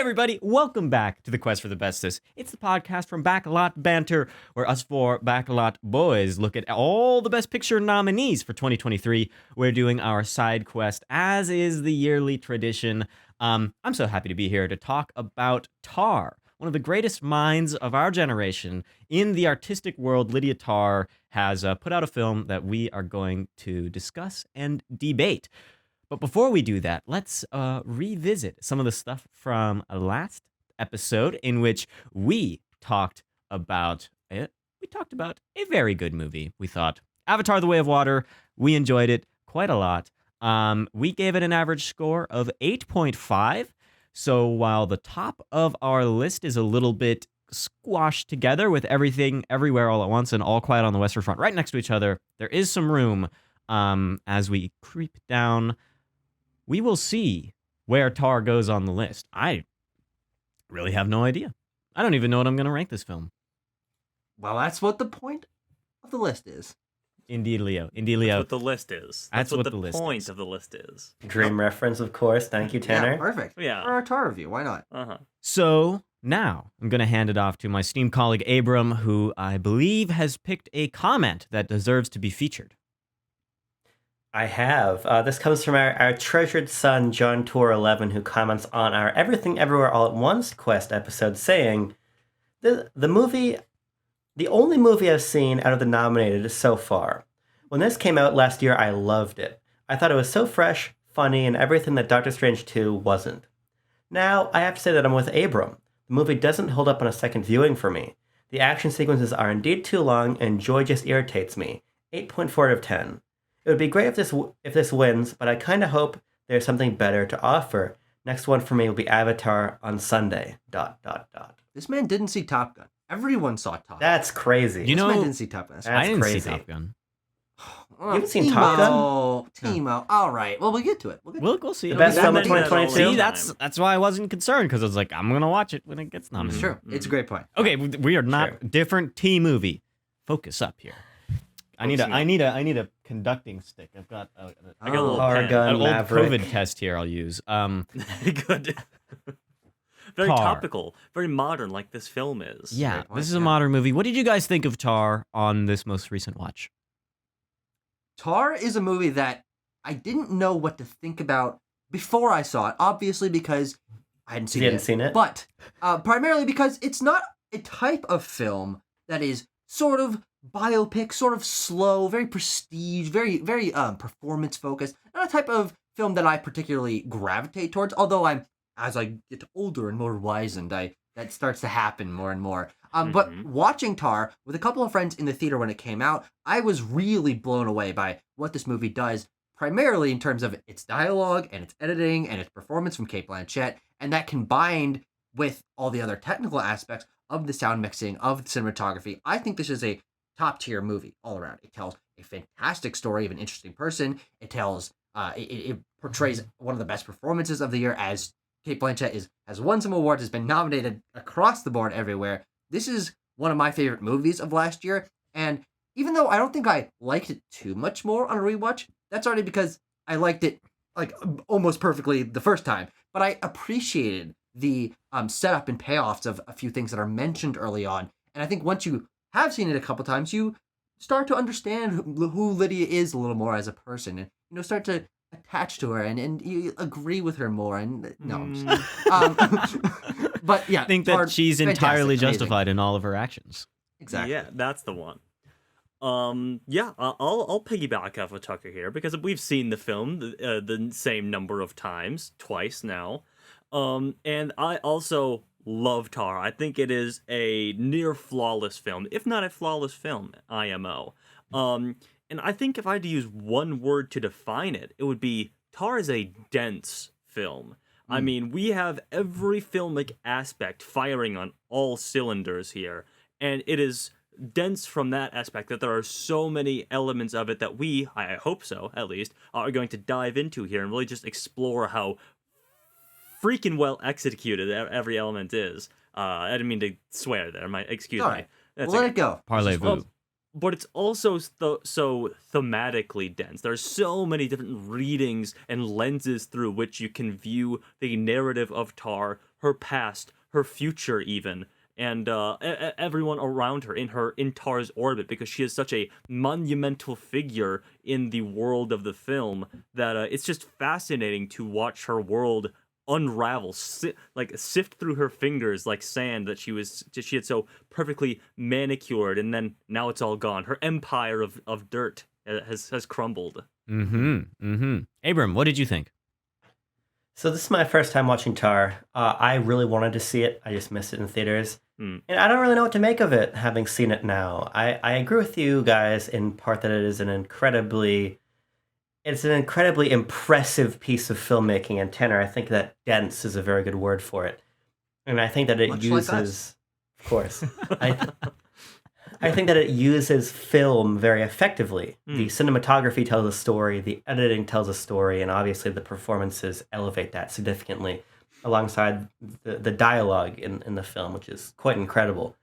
everybody, welcome back to the Quest for the Bestest. It's the podcast from Backlot Banter, where us four Backlot boys look at all the Best Picture nominees for 2023. We're doing our side quest, as is the yearly tradition. I'm so happy to be here to talk about Tar, one of the greatest minds of our generation in the artistic world. Lydia Tár has put out a film that we are going to discuss and debate. But before we do that, let's revisit some of the stuff from last episode in which we talked about it. We talked about a very good movie, we thought. Avatar: The Way of Water. We enjoyed it quite a lot. We gave it an average score of 8.5. So while the top of our list is a little bit squashed together with Everything, Everywhere, All at Once, and All Quiet on the Western Front right next to each other, there is some room as we creep down. We will see where Tar goes on the list. I really have no idea. I don't even know what I'm going to rank this film. Well, that's what the point of the list is. Indeed, Leo. Indeed, Leo. That's what the list is. That's what the point list is. of the list is. Dream reference, of course. Thank you, Tanner. Yeah, perfect. Yeah. For our Tar review, why not? So now I'm going to hand it off to my esteemed colleague Abram, who I believe has picked a comment that deserves to be featured. I have. This comes from our treasured son, John Tour 11, who comments on our Everything Everywhere All at Once quest episode, saying, the only movie I've seen out of the nominated so far. When this came out last year, I loved it. I thought it was so fresh, funny, and everything that Doctor Strange 2 wasn't. Now, I have to say that I'm with Abram. The movie doesn't hold up on a second viewing for me. The action sequences are indeed too long, and joy just irritates me. 8.4 out of 10. It would be great if this wins, but I kind of hope there's something better to offer. Next one for me will be Avatar on Sunday. ... This man didn't see Top Gun. Everyone saw Top Gun. That's crazy. You This know, man didn't see Top Gun. I didn't crazy. see Top Gun. You haven't seen Top Gun? Timo. All right. Well, we'll get to it. We'll see. The best film of I'm gonna do that all 2022. the See, time. that's why I wasn't concerned, because I was like, I'm going to watch it when it gets It's nominated. true. It's a great point. Okay, we are not different T movie. Focus up here. I need a conducting stick. I've got I got a little Power pen. gun. an old Maverick. COVID test here. I'll use. Good. Very Tar. topical, very modern, like this film is. Yeah, Great point, this is a yeah. modern movie. What did you guys think of Tar on this most recent watch? Tar is a movie that I didn't know what to think about before I saw it, obviously because I hadn't seen You it. hadn't seen it? But primarily because it's not a type of film that is sort of biopic, sort of slow, very prestige, very performance focused. Not a type of film that I particularly gravitate towards, although as I get older and more wizened, that starts to happen more and more. But watching Tar with a couple of friends in the theater when it came out, I was really blown away by what this movie does, primarily in terms of its dialogue and its editing and its performance from Cate Blanchett, and that combined with all the other technical aspects of the sound mixing, of the cinematography. I think this is a top-tier movie all around. It tells a fantastic story of an interesting person. It tells, it portrays one of the best performances of the year, as Cate Blanchett has won some awards, has been nominated across the board everywhere. This is one of my favorite movies of last year, and even though I don't think I liked it too much more on a rewatch, that's already because I liked it like almost perfectly the first time. But I appreciated the setup and payoffs of a few things that are mentioned early on, and I think once you have seen it a couple times, you start to understand who Lydia is a little more as a person, and start to attach to her and you agree with her more. And no, I'm just, but yeah, I think that Tar, she's fantastic, entirely amazing. justified in all of her actions. Exactly. Yeah, that's the one. I'll piggyback off of Tucker here because we've seen the film the same number of times, twice now. And I also love Tar. I think it is a near flawless film, if not a flawless film, IMO. And I think if I had to use one word to define it, it would be Tar is a dense film. I mean, we have every filmic aspect firing on all cylinders here, and it is dense from that aspect that there are so many elements of it that we, I hope so at least, are going to dive into here and really just explore how freaking well executed every element is. I didn't mean to swear there. Excuse All me. right. That's Let okay. it go. Parlez-vous. But it's also so thematically dense. There's so many different readings and lenses through which you can view the narrative of Tar her past, her future, even, and everyone around her in Tar's orbit, because she is such a monumental figure in the world of the film that it's just fascinating to watch her world unravel, sift through her fingers like sand that she had so perfectly manicured, and then now it's all gone. Her empire of dirt has crumbled. Abram, what did you think? So this is my first time watching Tar. I really wanted to see it. I just missed it in theaters. And I don't really know what to make of it, having seen it now. I agree with you guys in part that it is an incredibly impressive piece of filmmaking and tenor. I think that dense is a very good word for it. And I think that it Much uses, like us. of course, I think that it uses film very effectively. The cinematography tells a story, the editing tells a story, and obviously the performances elevate that significantly alongside the dialogue in the film, which is quite incredible.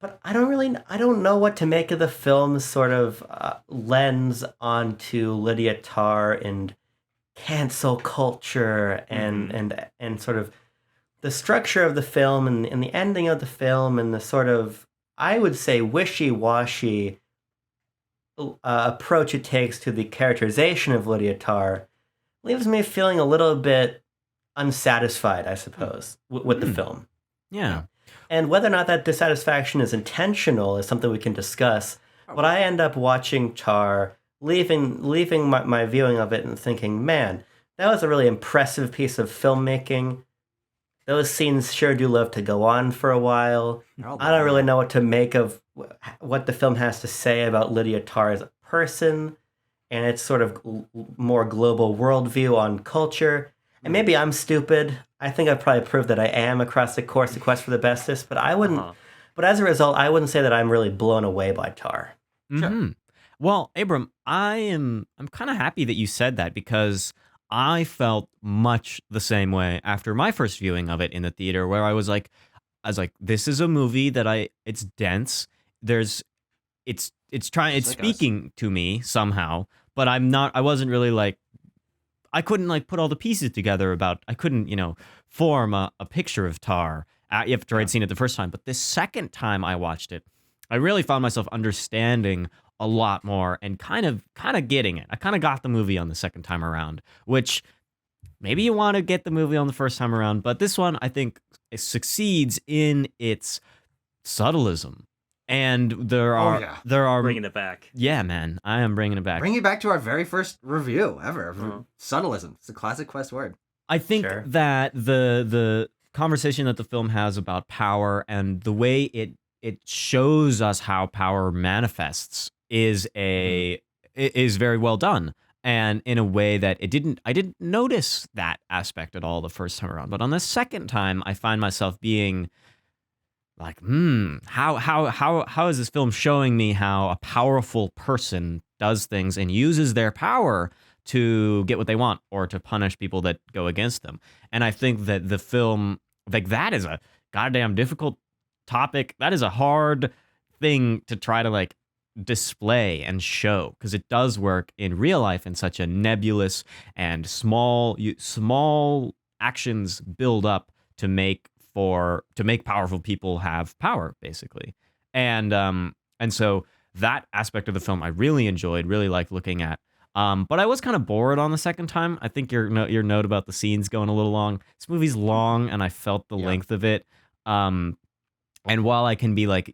But I don't know what to make of the film's sort of lens onto Lydia Tár and cancel culture and sort of the structure of the film and the ending of the film and the sort of, I would say, wishy-washy approach it takes to the characterization of Lydia Tár leaves me feeling a little bit unsatisfied, I suppose, with the film. Yeah. And whether or not that dissatisfaction is intentional is something we can discuss. But I end up watching Tar, leaving my viewing of it and thinking, man, that was a really impressive piece of filmmaking. Those scenes sure do love to go on for a while. I don't really know what to make of what the film has to say about Lydia Tár as a person and its sort of more global worldview on culture. And maybe I'm stupid. I think I've probably proved that I am across the course of Quest for the Bestest, but I wouldn't. But as a result, I wouldn't say that I'm really blown away by Tar. Sure. Well, Abram, I'm kind of happy that you said that, because I felt much the same way after my first viewing of it in the theater, where I was like, this is a movie that it's dense. It's speaking to me somehow, but I wasn't really like, I couldn't like put all the pieces together I couldn't, form a picture of Tar after I'd seen it the first time. But this second time I watched it, I really found myself understanding a lot more and kind of getting it. I kind of got the movie on the second time around, which maybe you want to get the movie on the first time around, but this one I think it succeeds in its subtleism. And there are bringing it back. Yeah, man, I am bringing it back. Bring it back to our very first review ever. Subtleism. It's a classic Quest word. I think that the conversation that the film has about power and the way it shows us how power manifests is very well done, and in a way that I didn't notice that aspect at all the first time around. But on the second time, I find myself being like, how is this film showing me how a powerful person does things and uses their power to get what they want or to punish people that go against them? And I think that the film, like, that is a goddamn difficult topic. That is a hard thing to try to like display and show, because it does work in real life in such a nebulous and small actions build up to make powerful people have power, basically. And so that aspect of the film I really enjoyed, really liked looking at. But I was kind of bored on the second time. I think your note about the scenes going a little long. This movie's long, and I felt the length of it. And while I can be like,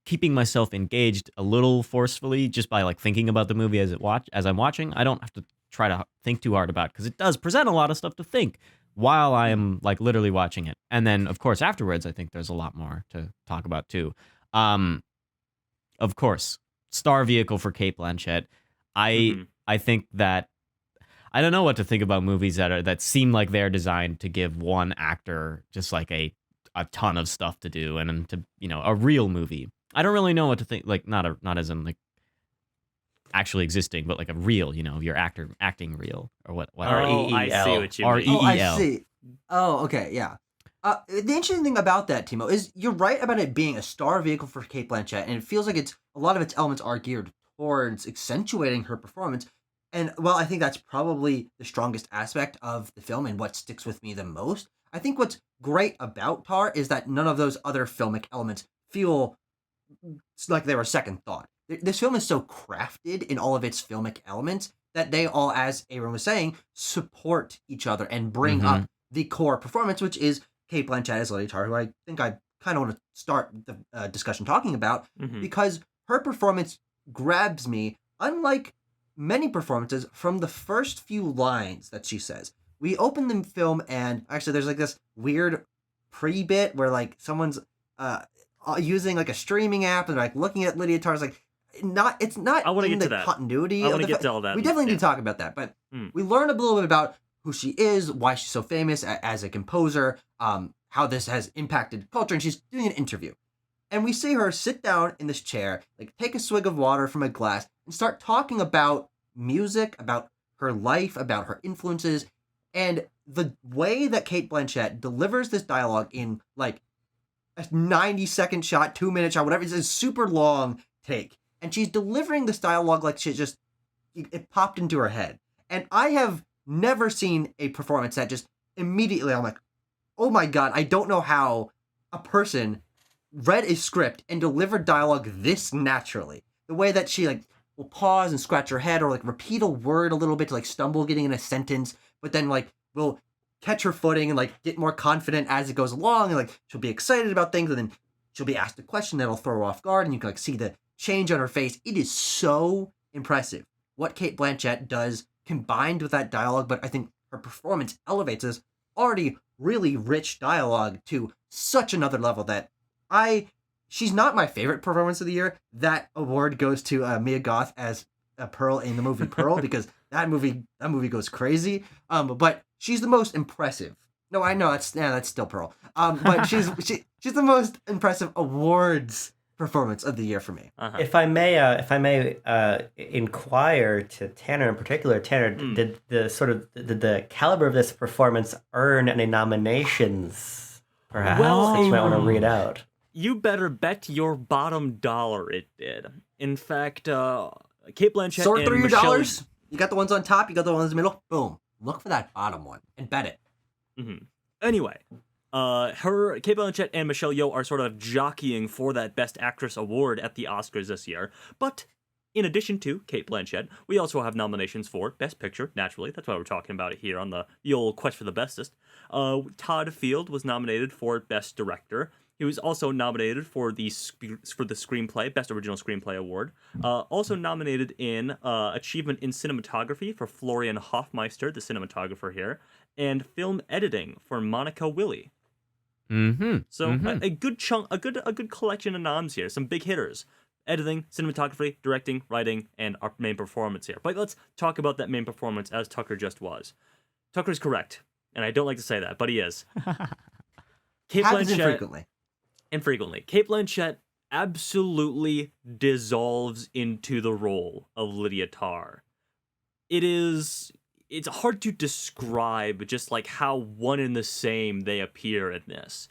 keeping myself engaged a little forcefully just by like thinking about the movie as I'm watching, I don't have to try to think too hard about it, because it does present a lot of stuff to think while I am like literally watching it. And then of course afterwards, I think there's a lot more to talk about too. Of course, star vehicle for Cate Blanchett. I think that I don't know what to think about movies that seem like they're designed to give one actor just like a ton of stuff to do, and to a real movie. I don't really know what to think, like not as in like actually existing, but like a real, your acting real, or what? Oh, I see what you mean. R-E-E-L. Oh, I see. Oh, okay, yeah. The interesting thing about that, Timo, is you're right about it being a star vehicle for Cate Blanchett, and it feels like a lot of its elements are geared towards accentuating her performance. And well, I think that's probably the strongest aspect of the film and what sticks with me the most. I think what's great about Tar is that none of those other filmic elements feel like they were second thought. This film is so crafted in all of its filmic elements that they all, as Aaron was saying, support each other and bring Mhm. up the core performance, which is Kate Blanchett as Lydia Tár, who I think I kind of want to start the discussion talking about, Mhm. because her performance grabs me, unlike many performances, from the first few lines that she says. We open the film, and actually, there's like this weird pre-bit where like someone's using like a streaming app and like looking at Lydia Tár's like it's not I wanna in get to the that. continuity I of wanna the get to all that. We definitely Yeah. need to talk about that, but Mm. we learn a little bit about who she is, why she's so famous as a composer, how this has impacted culture, and she's doing an interview. And we see her sit down in this chair, like take a swig of water from a glass, and start talking about music, about her life, about her influences, and the way that Kate Blanchett delivers this dialogue in like a 90-second shot, 2-minute shot, whatever, it's a super long take. And she's delivering this dialogue like it popped into her head. And I have never seen a performance that just immediately I'm like, oh my God, I don't know how a person read a script and delivered dialogue this naturally. The way that she like will pause and scratch her head or like repeat a word a little bit to like stumble getting in a sentence, but then like will catch her footing and like get more confident as it goes along, and like she'll be excited about things, and then she'll be asked a question that'll throw her off guard, and you can like see the change on her face. It is so impressive what Kate Blanchett does combined with that dialogue, but I think her performance elevates this already really rich dialogue to such another level that she's not my favorite performance of the year. That award goes to Mia Goth as Pearl in the movie Pearl, because that movie goes crazy. But she's the most impressive. No, I know that's still Pearl. But she's the most impressive awards performance of the year for me. Uh-huh. If I may inquire to Tanner in particular, Tanner, did the caliber of this performance earn any nominations? Perhaps Well, that you might want to read out. You better bet your bottom dollar it did. In fact, Kate Blanchett Sort and through your Michelle... dollars. You got the ones on top. You got the ones in the middle. Boom. Look for that bottom one and bet it. Mm-hmm. Anyway, Kate Blanchett and Michelle Yeoh are sort of jockeying for that Best Actress award at the Oscars this year. But in addition to Kate Blanchett, we also have nominations for Best Picture. Naturally, that's why we're talking about it here on the old quest for the bestest. Todd Field was nominated for Best Director. He was also nominated for the screenplay, Best Original Screenplay Award. Also nominated in Achievement in Cinematography for Florian Hofmeister, the cinematographer here, and Film Editing for Monica Willie. Mm-hmm. So a good chunk, a good collection of noms here. Some big hitters: editing, cinematography, directing, writing, and our main performance here. But let's talk about that main performance as Tucker just was. Tucker's correct, and I don't like to say that, but he is. Kate Happens Blanchett. Infrequently. Kate Blanchett absolutely dissolves into the role of Lydia Tár. It's hard to describe just like how one and the same they appear in this.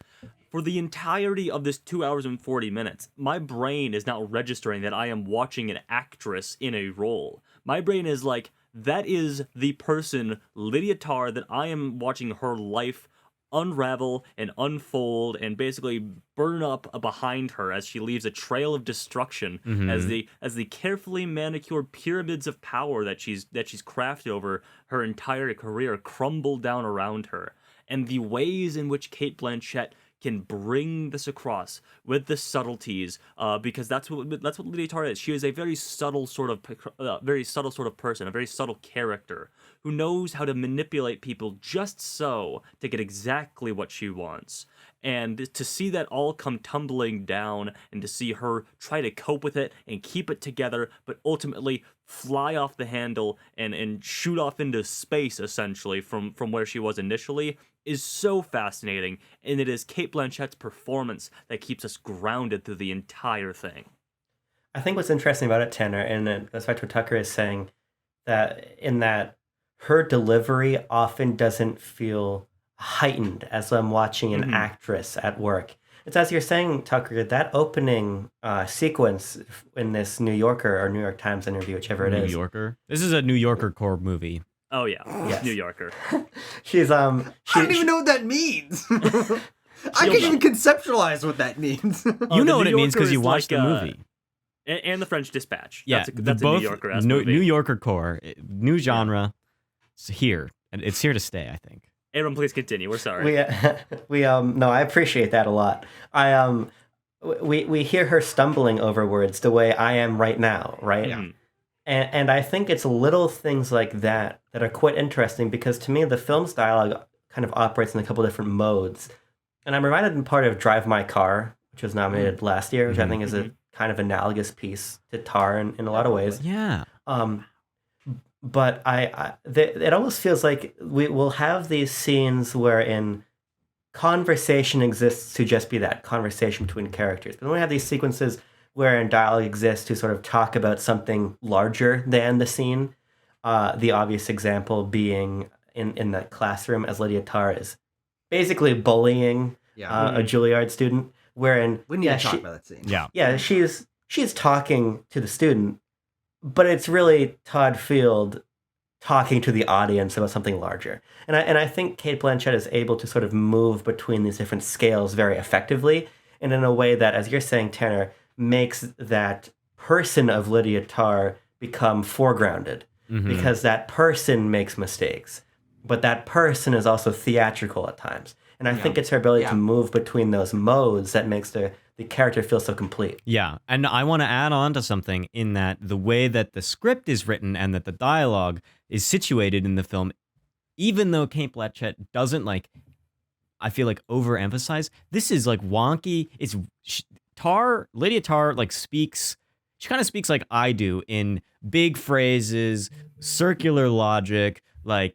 For the entirety of this 2 hours and 40 minutes, my brain is not registering that I am watching an actress in a role. My brain is like, that is the person, Lydia Tár, that I am watching her life unravel and unfold and basically burn up behind her as she leaves a trail of destruction, as the carefully manicured pyramids of power that she's crafted over her entire career crumble down around her. And the ways in which Kate Blanchett can bring this across with the subtleties, because that's what Lydia Tár is. She is a very subtle sort of person, a very subtle character who knows how to manipulate people just so to get exactly what she wants. And to see that all come tumbling down, and to see her try to cope with it and keep it together, but ultimately fly off the handle and shoot off into space essentially from where she was initially, is so fascinating, and it is Kate Blanchett's performance that keeps us grounded through the entire thing. I think what's interesting about it, Tanner, and it goes back to what Tucker is saying, that her delivery often doesn't feel heightened as I'm watching an actress at work. It's as you're saying, Tucker, that opening sequence in this New Yorker or New York Times interview, whichever it New is. Yorker. This is a New Yorker core movie. Oh yeah, Yes. New Yorker. She's I don't even know what that means. I can't even conceptualize what that means. You know The what New it means because Yorker you is watched like, the movie. And the French Dispatch. Yeah, that's a New Yorker movie. New Yorker core, new genre. It's here, and it's here to stay. I think. Aaron, please continue. We're sorry. we no, I appreciate that a lot. We hear her stumbling over words the way I am right now, right? Yeah. And I think it's little things like that that are quite interesting because to me the film's dialogue kind of operates in a couple different modes. And I'm reminded in part of Drive My Car, which was nominated last year, which I think is a kind of analogous piece to Tar in a lot of ways. Yeah. But it almost feels like we will have these scenes wherein conversation exists to just be that conversation between characters. But then we have these sequences wherein dialogue exists to sort of talk about something larger than the scene. The obvious example being in the classroom as Lydia Tár is basically bullying a Juilliard student, wherein We need to talk about that scene. Yeah. she's talking to the student, but it's really Todd Field talking to the audience about something larger. And I think Cate Blanchett is able to sort of move between these different scales very effectively, and in a way that, as you're saying, Tanner, makes that person of Lydia Tár become foregrounded, because that person makes mistakes, but that person is also theatrical at times. And I think it's her ability to move between those modes that makes the character feel so complete. Yeah, and I want to add on to something in that the way that the script is written and that the dialogue is situated in the film, even though Cate Blanchett doesn't I feel like overemphasize, this is like wonky. It's Lydia Tár speaks. She kind of speaks like I do in big phrases, circular logic. I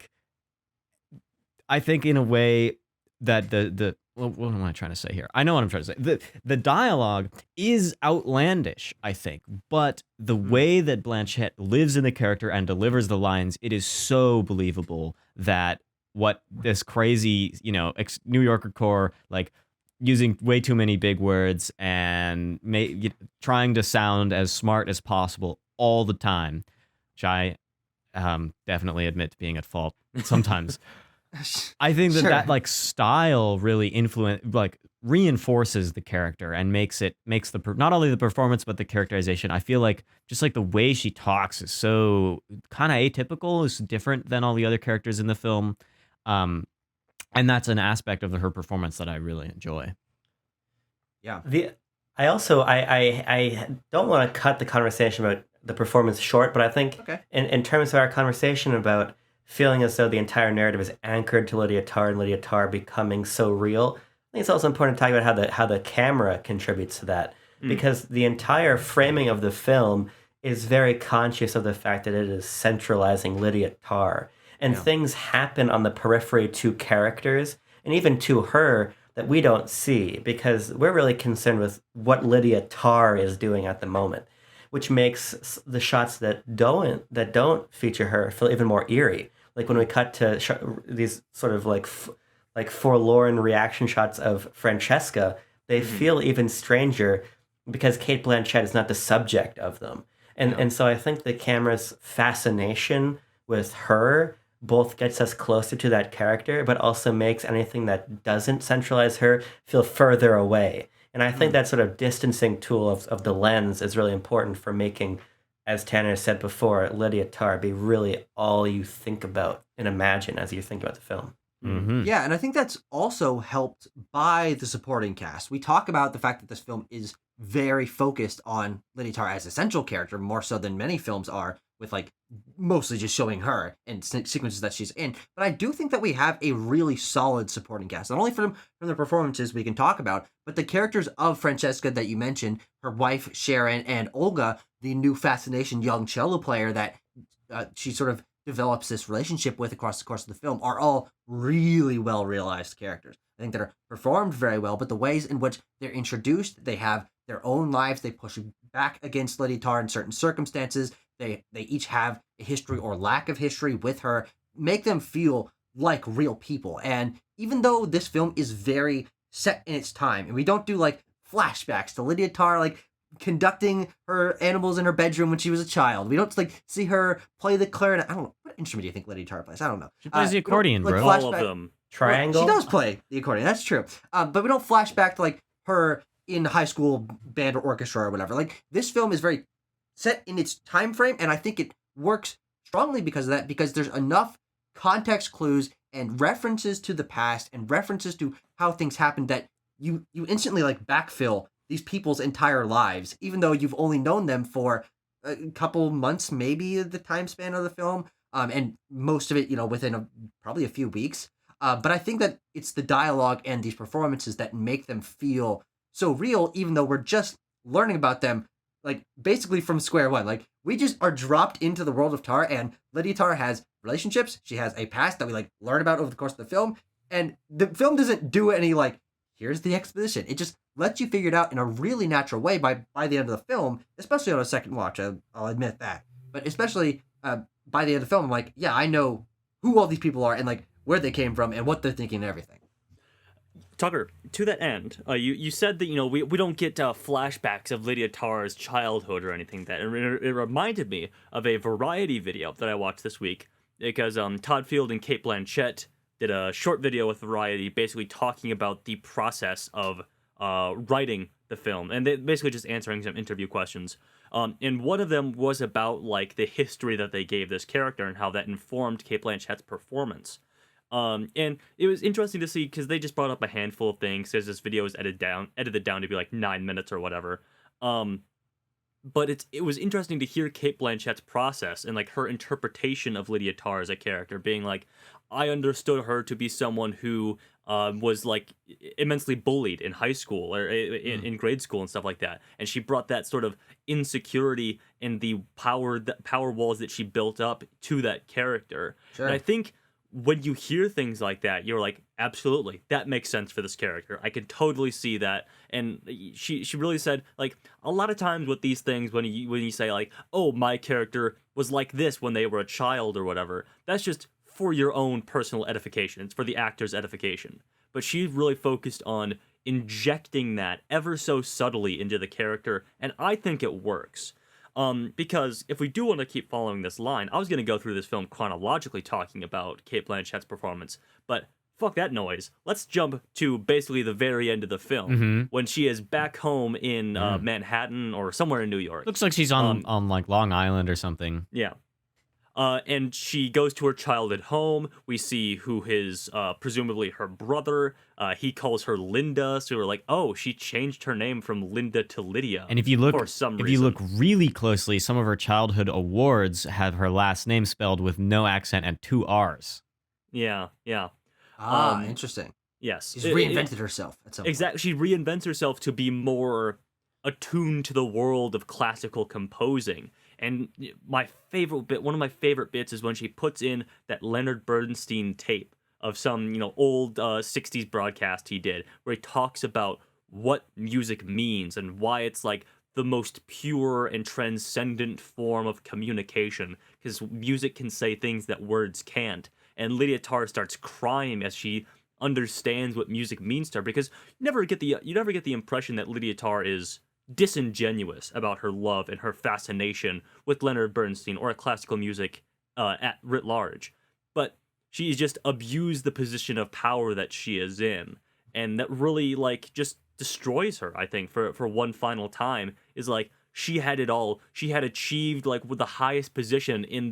think in a way that what am I trying to say here? I know what I'm trying to say. The dialogue is outlandish, I think, but the way that Blanchett lives in the character and delivers the lines, it is so believable that what this crazy, New Yorker core, using way too many big words and trying to sound as smart as possible all the time, which I definitely admit to being at fault sometimes. I think that style really reinforces the character and makes not only the performance but the characterization. I feel like just the way she talks is so kind of atypical, is different than all the other characters in the film, and that's an aspect of her performance that I really enjoy. Yeah. I also I don't want to cut the conversation about the performance short, but I think in terms of our conversation about feeling as though the entire narrative is anchored to Lydia Tár and Lydia Tár becoming so real, I think it's also important to talk about how the camera contributes to that, because the entire framing of the film is very conscious of the fact that it is centralizing Lydia Tár, and things happen on the periphery to characters and even to her that we don't see, because we're really concerned with what Lydia Tár is doing at the moment, which makes the shots that don't feature her feel even more eerie. Like when we cut to these sort of forlorn reaction shots of Francesca, they feel even stranger because Cate Blanchett is not the subject of them. And so I think the camera's fascination with her both gets us closer to that character, but also makes anything that doesn't centralize her feel further away. And I think that sort of distancing tool of the lens is really important for making, as Tanner said before, Lydia Tár be really all you think about and imagine as you think about the film. Mm-hmm. Yeah, and I think that's also helped by the supporting cast. We talk about the fact that this film is very focused on Lydia Tár as a central character, more so than many films are, with mostly just showing her and sequences that she's in. But I do think that we have a really solid supporting cast, not only from the performances we can talk about, but the characters of Francesca that you mentioned, her wife Sharon, and Olga, the new fascination young cello player that she sort of develops this relationship with across the course of the film, are all really well realized characters. I think they're performed very well, but the ways in which they're introduced, they have their own lives, they push back against Lydia Tár in certain circumstances, they each have a history or lack of history with her, make them feel like real people. And even though this film is very set in its time, and we don't do like flashbacks to Lydia Tár like conducting her animals in her bedroom when she was a child. We don't like see her play the clarinet. I don't know what instrument do you think Lydia Tár plays. I don't know. She plays the we don't, accordion, like, bro. All of them. Triangle. Well, she does play the accordion. That's true. But we don't flash back to like her in high school band or orchestra or whatever. Like this film is very set in its time frame, and I think it works strongly because of that. Because there's enough context clues and references to the past and references to how things happened that you instantly like backfill these people's entire lives, even though you've only known them for a couple months, maybe the time span of the film, and most of it, within probably a few weeks. But I think that it's the dialogue and these performances that make them feel so real, even though we're just learning about them, like basically from square one. Like we just are dropped into the world of Tár, and Lydia Tár has relationships. She has a past that we like learn about over the course of the film, and the film doesn't do any like here's the exposition. It just lets you figure it out in a really natural way by the end of the film, especially on a second watch. I'll admit that, but especially by the end of the film, I'm like, yeah, I know who all these people are and like where they came from and what they're thinking and everything. Tucker, to that end, you said that we don't get flashbacks of Lydia Tár's childhood or anything that it reminded me of a Variety video that I watched this week because Todd Field and Cate Blanchett did a short video with Variety basically talking about the process of writing the film, and they basically just answering some interview questions. And one of them was about like the history that they gave this character and how that informed Cate Blanchett's performance. And it was interesting to see because they just brought up a handful of things because this video was edited down to be like 9 minutes or whatever. But it was interesting to hear Cate Blanchett's process and like her interpretation of Lydia Tár as a character, being like, I understood her to be someone who was like immensely bullied in high school or in grade school and stuff like that, and she brought that sort of insecurity and the power walls that she built up to that character. Sure. And I think when you hear things like that, you're like, absolutely, that makes sense for this character. I can totally see that. And she really said, like, a lot of times with these things, when you say like, oh, my character was like this when they were a child or whatever, that's just for your own personal edification. It's for the actor's edification. But she really focused on injecting that ever so subtly into the character, and I think it works. Because if we do want to keep following this line, I was going to go through this film chronologically talking about Cate Blanchett's performance, but fuck that noise. Let's jump to basically the very end of the film when she is back home in Manhattan or somewhere in New York. Looks like she's on like Long Island or something. Yeah. And she goes to her childhood home. We see who is presumably her brother. He calls her Linda, so we're like, oh, she changed her name from Linda to Lydia. And if you look, for some reason. you look really closely, some of her childhood awards have her last name spelled with no accent and 2 R's. Yeah. Interesting. Yes. She's reinvented herself at some point. Exactly. She reinvents herself to be more attuned to the world of classical composing. And one of my favorite bits is when she puts in that Leonard Bernstein tape of some, old 60s broadcast he did, where he talks about what music means and why it's like the most pure and transcendent form of communication, because music can say things that words can't. And Lydia Tár starts crying as she understands what music means to her, because you never get the impression that Lydia Tár is disingenuous about her love and her fascination with Leonard Bernstein or classical music at writ large, but she's just abused the position of power that she is in, and that really like just destroys her. I think for one final time is like she had it all. She had achieved like with the highest position in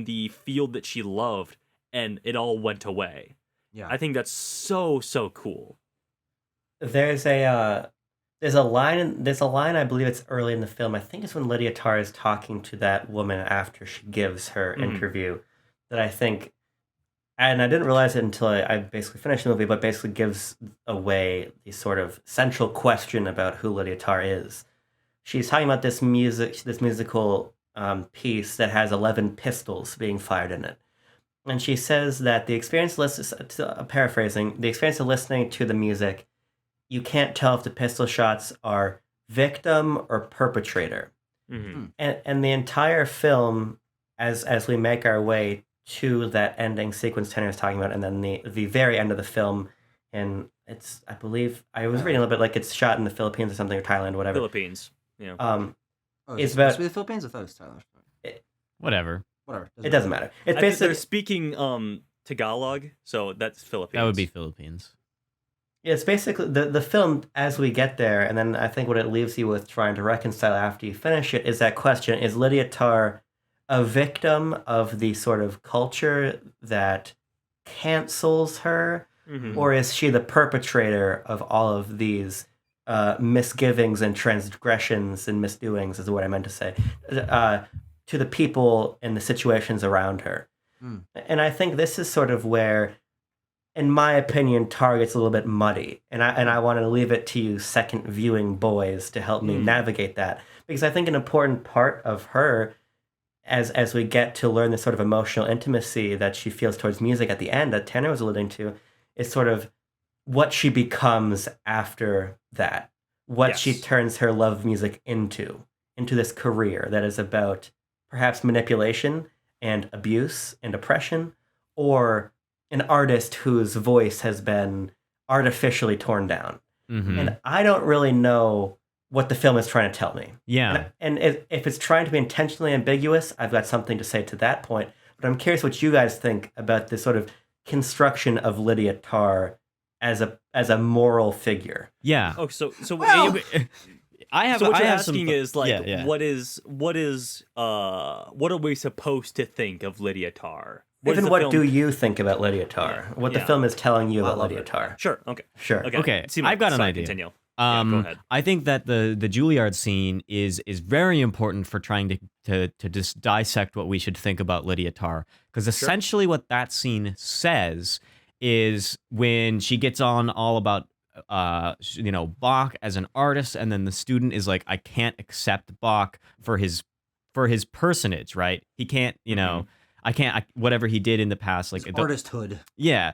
the field that she loved, and it all went away. Yeah, I think that's so cool. There's a line, I believe it's early in the film. I think it's when Lydia Tár is talking to that woman after she gives her interview, that I think, and I didn't realize it until I basically finished the movie, but basically gives away the sort of central question about who Lydia Tár is. She's talking about this musical piece that has 11 pistols being fired in it. And she says that the experience paraphrasing, the experience of listening to the music, you can't tell if the pistol shots are victim or perpetrator. Mm-hmm. And the entire film, as we make our way to that ending sequence Tanner was talking about, and then the very end of the film, and I believe I was reading a little bit like it's shot in the Philippines or something, or Thailand, whatever. Philippines. Yeah. Oh, It's is it about supposed to be the Philippines? I thought it was Thailand. Whatever. Whatever. it doesn't matter. It's I think they're basically speaking Tagalog, so that's Philippines. That would be Philippines. it's basically the film as we get there, and then I think what it leaves you with trying to reconcile after you finish it is that question: is Lydia Tár a victim of the sort of culture that cancels her, Mhm. or is she the perpetrator of all of these misgivings and transgressions and misdoings, is what I meant to say, to the people and the situations around her? Mm. And I think this is sort of where, in my opinion, Tar gets a little bit muddy, and I want to leave it to you second viewing boys to help me navigate that, because I think an important part of her, as we get to learn the sort of emotional intimacy that she feels towards music at the end that Tanner was alluding to, is sort of what she becomes after that, what she Yes. turns her love of music into this career that is about perhaps manipulation and abuse and oppression, or an artist whose voice has been artificially torn down. Mhm. And I don't really know what the film is trying to tell me. Yeah. And if it's trying to be intentionally ambiguous, I've got something to say to that point. But I'm curious what you guys think about this sort of construction of Lydia Tár as a moral figure. Yeah. Oh, so Well- I have. so what I you're have asking some, is like, yeah. what are we supposed to think of Lydia Tár? What is Even the what film- do you think about Lydia Tár? What the Yeah. film is telling you I about love Lydia her. Tár? Sure. Okay. Sure. Okay, Simon, I've got an sorry, idea. Continue. Yeah, go ahead. I think that the Juilliard scene is very important for trying to just dissect what we should think about Lydia Tár, because essentially what that scene says is when she gets on all about Bach as an artist, and then the student is like, I can't accept Bach for his personage, right? He can't, I can't whatever he did in the past, like His artisthood. yeah,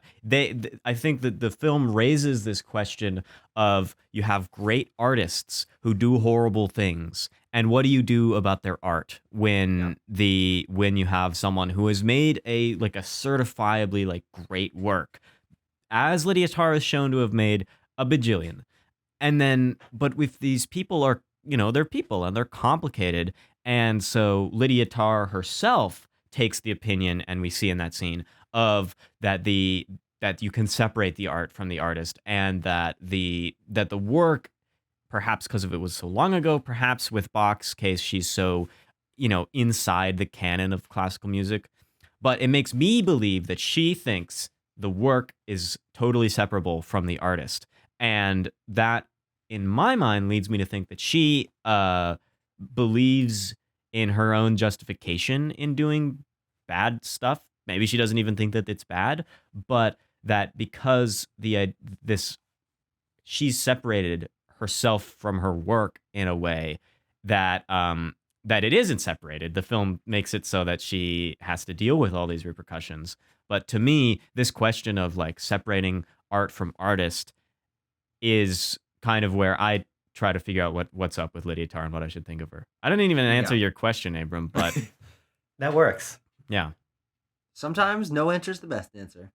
I think that the film raises this question of, you have great artists who do horrible things, and what do you do about their art when you have someone who has made a certifiably great work, as Lydia Tár is shown to have made a bajillion, and then but with these people are they're people and they're complicated, and so Lydia Tár herself takes the opinion, and we see in that scene of that you can separate the art from the artist, and that the work, perhaps because of it was so long ago, perhaps with Bach's case, she's so inside the canon of classical music, but it makes me believe that she thinks the work is totally separable from the artist, and that, in my mind, leads me to think that she believes in her own justification in doing bad stuff. Maybe she doesn't even think that it's bad, but that because she's separated herself from her work in a way that that it isn't separated. The film makes it so that she has to deal with all these repercussions. But to me, this question of separating art from artist is kind of where I try to figure out what's up with Lydia Tár and what I should think of her. I didn't even answer your question, Abram, but That works. yeah. Sometimes no answer is the best answer.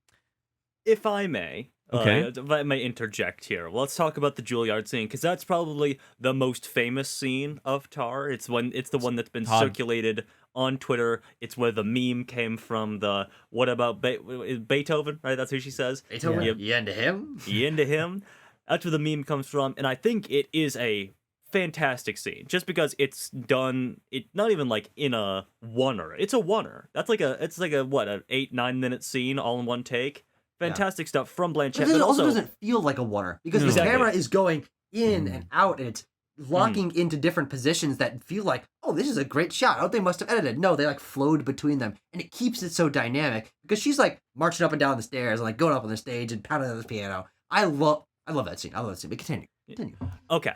If I may, Okay. if I may interject here, let's talk about the Juilliard scene, because that's probably the most famous scene of Tar. It's the one that's been Todd. circulated on Twitter. It's where the meme came from. The what about Beethoven? Right, that's who she says. Beethoven? Yeah. You into him? You into him? That's where the meme comes from, and I think it is a fantastic scene, just because it's done. It not even in a oneer. It's a oneer. That's it's like a what, an 8-9 minute scene all in one take. Fantastic stuff from Blanchett. But it also doesn't feel like a oneer, because the Exactly. camera is going in and out, and it's locking into different positions that feel like, oh, this is a great shot. Oh, they must have edited. No, they flowed between them, and it keeps it so dynamic, because she's marching up and down the stairs, and going up on the stage and pounding on the piano. I love that scene. But continue. Okay.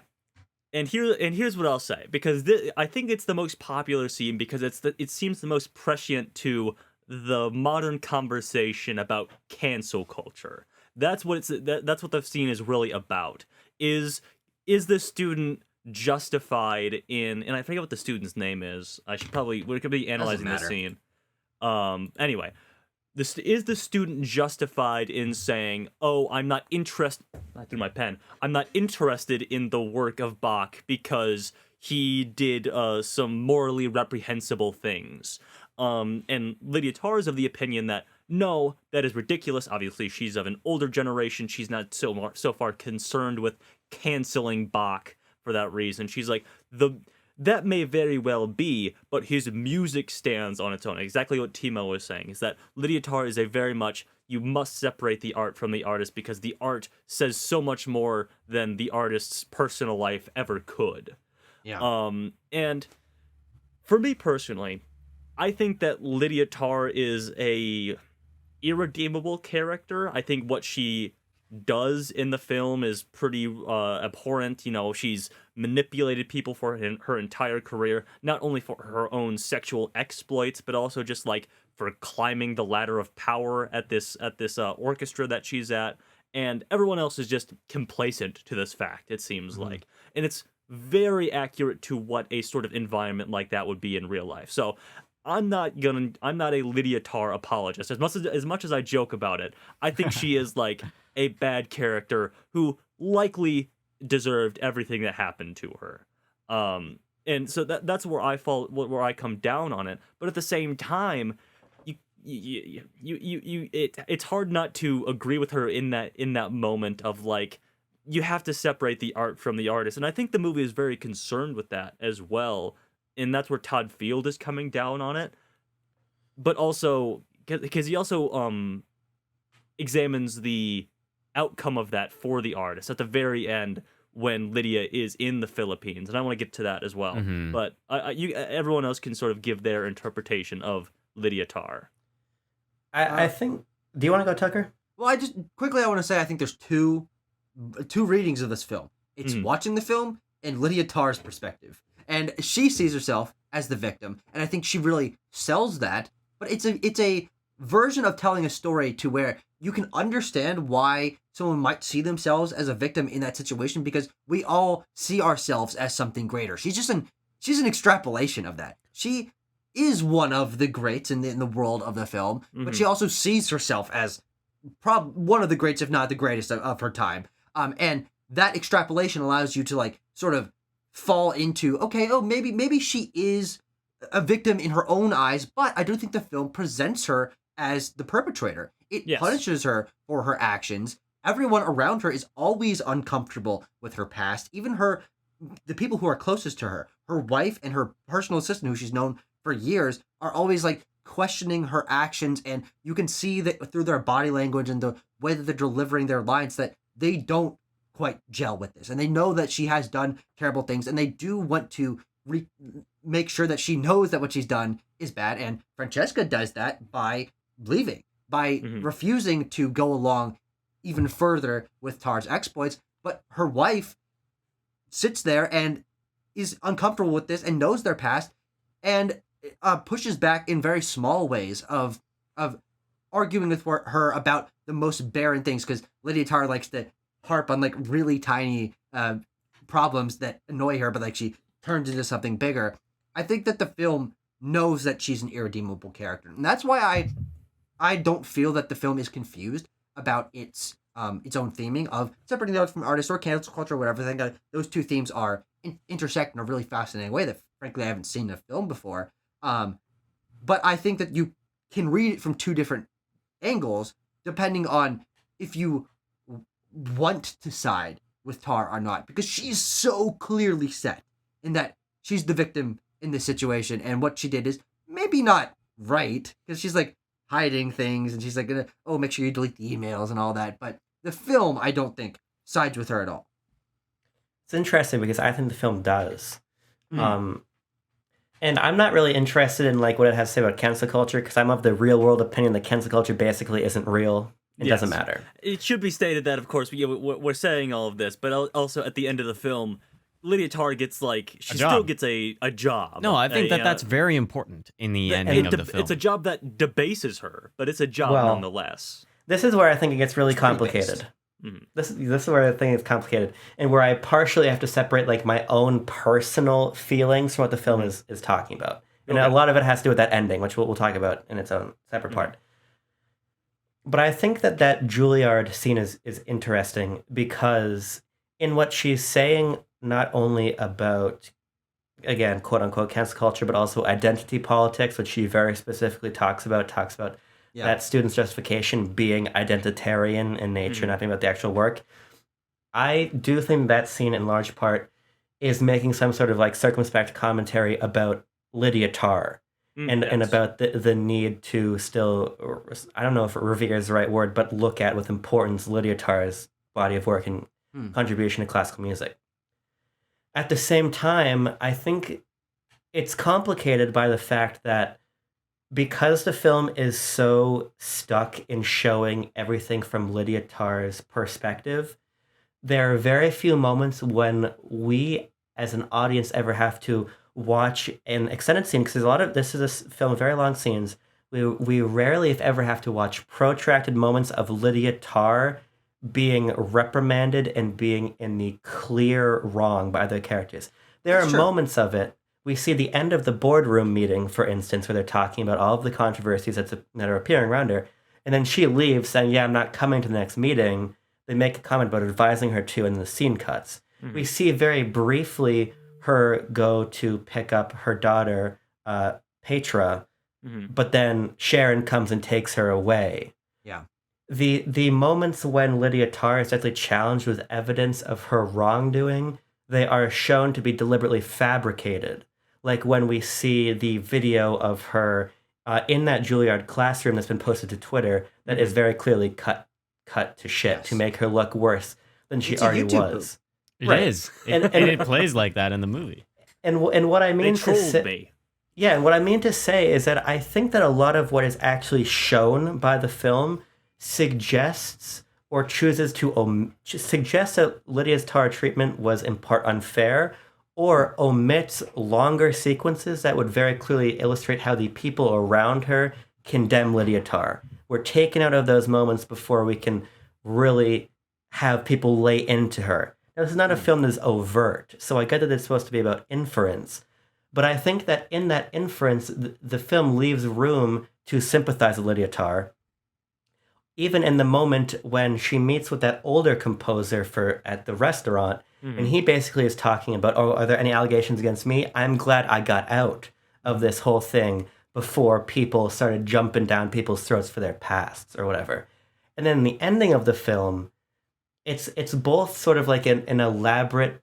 And here's what I'll say, because I think it's the most popular scene because it seems the most prescient to the modern conversation about cancel culture. That's what that's what the scene is really about. Is the student justified in, and I forget what the student's name is. We could be analyzing this matter. scene. Anyway, is the student justified in saying, "Oh, I'm not interested." I threw my pen. I'm not interested in the work of Bach because he did some morally reprehensible things. And Lydia Tár is of the opinion that no, that is ridiculous. Obviously, she's of an older generation. She's not so far concerned with canceling Bach for that reason. She's like, that may very well be, but his music stands on its own. Exactly what Timo was saying, is that Lydia Tár is a very much, you must separate the art from the artist because the art says so much more than the artist's personal life ever could. Yeah. And for me personally, I think that Lydia Tár is a irredeemable character. I think what she does in the film is pretty abhorrent. You know, she's manipulated people for her entire career, not only for her own sexual exploits, but also just like for climbing the ladder of power at this orchestra that she's at. And everyone else is just complacent to this fact, it seems like. And it's very accurate to what a sort of environment like that would be in real life. So I'm not a Lydia Tár apologist. As much as I joke about it, I think she is like a bad character who likely deserved everything that happened to her. And so that's where where I come down on it. But at the same time, it's hard not to agree with her in that moment of like, you have to separate the art from the artist. And I think the movie is very concerned with that as well. And that's where Todd Field is coming down on it. But also, because he also examines the outcome of that for the artist at the very end when Lydia is in the Philippines. And I want to get to that as well. Mm-hmm. But everyone else can sort of give their interpretation of Lydia Tár. I think... Do you want to go, Tucker? Well, I want to say I think there's two readings of this film. It's watching the film and Lydia Tár's perspective. And she sees herself as the victim, and I think she really sells that. But it's a version of telling a story to where you can understand why someone might see themselves as a victim in that situation, because we all see ourselves as something greater. She's an extrapolation of that. She is one of the greats in the world of the film, but she also sees herself as one of the greats, if not the greatest of her time. And that extrapolation allows you to like sort of fall into, okay, maybe she is a victim in her own eyes, but I don't think the film presents her as the perpetrator. It punishes her for her actions. Everyone around her is always uncomfortable with her past. Even the people who are closest to her, her wife and her personal assistant, who she's known for years, are always like questioning her actions, and you can see that through their body language and the way that they're delivering their lines that they don't quite gel with this, and they know that she has done terrible things, and they do want to make sure that she knows that what she's done is bad. And Francesca does that by leaving, by refusing to go along even further with Tár's exploits. But her wife sits there and is uncomfortable with this and knows their past, and pushes back in very small ways of arguing with her about the most barren things, because Lydia Tár likes to harp on like really tiny problems that annoy her, but like she turns into something bigger. I think that the film knows that she's an irredeemable character, and that's why I don't feel that the film is confused about its own theming of separating the art from artist or cancel culture or whatever. I think those two themes are intersect in a really fascinating way that frankly I haven't seen in a film before. But I think that you can read it from two different angles depending on if you want to side with Tár or not, because she's so clearly set in that she's the victim in this situation, and what she did is maybe not right, because she's like hiding things and she's like gonna make sure you delete the emails and all that. But the film, I don't think, sides with her at all. It's interesting because I think the film does. And I'm not really interested in like what it has to say about cancel culture, because I'm of the real world opinion that cancel culture basically isn't real. It doesn't matter. It should be stated that, of course, we're saying all of this, but also at the end of the film, Lydia Tár gets like, she still gets a job. No, I think that's very important in the ending of the film. It's a job that debases her, but it's a job nonetheless. This is where I think it gets really complicated. This is where I think it's complicated, and where I partially have to separate like my own personal feelings from what the film is talking about. And a lot of it has to do with that ending, which we'll talk about in its own separate part. But I think that Juilliard scene is interesting because in what she's saying, not only about, again, quote unquote, cancel culture, but also identity politics, which she very specifically talks about Yeah. that students' justification being identitarian in nature, not being about the actual work. I do think that scene, in large part, is making some sort of like circumspect commentary about Lydia Tár and Yes. about the need to still, I don't know if revere is the right word, but look at with importance Lydia Tár's body of work and contribution to classical music. At the same time, I think it's complicated by the fact that because the film is so stuck in showing everything from Lydia Tár's perspective, there are very few moments when we as an audience ever have to watch an extended scene, because this is a film of very long scenes. We rarely, if ever, have to watch protracted moments of Lydia Tár being reprimanded and being in the clear wrong by other characters. There That's are true. moments of it. We see the end of the boardroom meeting, for instance, where they're talking about all of the controversies that are appearing around her. And then she leaves saying, yeah, I'm not coming to the next meeting. They make a comment about advising her to, and the scene cuts. We see very briefly her go to pick up her daughter, Petra, but then Sharon comes and takes her away. Yeah. The moments when Lydia Tár is actually challenged with evidence of her wrongdoing, they are shown to be deliberately fabricated. Like when we see the video of her in that Juilliard classroom that's been posted to Twitter that is very clearly cut to shit to make her look worse than she It's a already YouTube was. It Right. is. And It plays like that in the movie. and what I They mean to trolled say, me. yeah, and what I mean to say is that I think that a lot of what is actually shown by the film suggests or chooses to suggest that Lydia Tár treatment was in part unfair, or omits longer sequences that would very clearly illustrate how the people around her condemn Lydia Tár. We're taken out of those moments before we can really have people lay into her. Now, this is not a film that is overt, so I get that it's supposed to be about inference. But I think that in that inference, the film leaves room to sympathize with Lydia Tár. Even in the moment when she meets with that older composer at the restaurant, and he basically is talking about, oh, are there any allegations against me? I'm glad I got out of this whole thing before people started jumping down people's throats for their pasts or whatever. And then the ending of the film, it's both sort of like an elaborate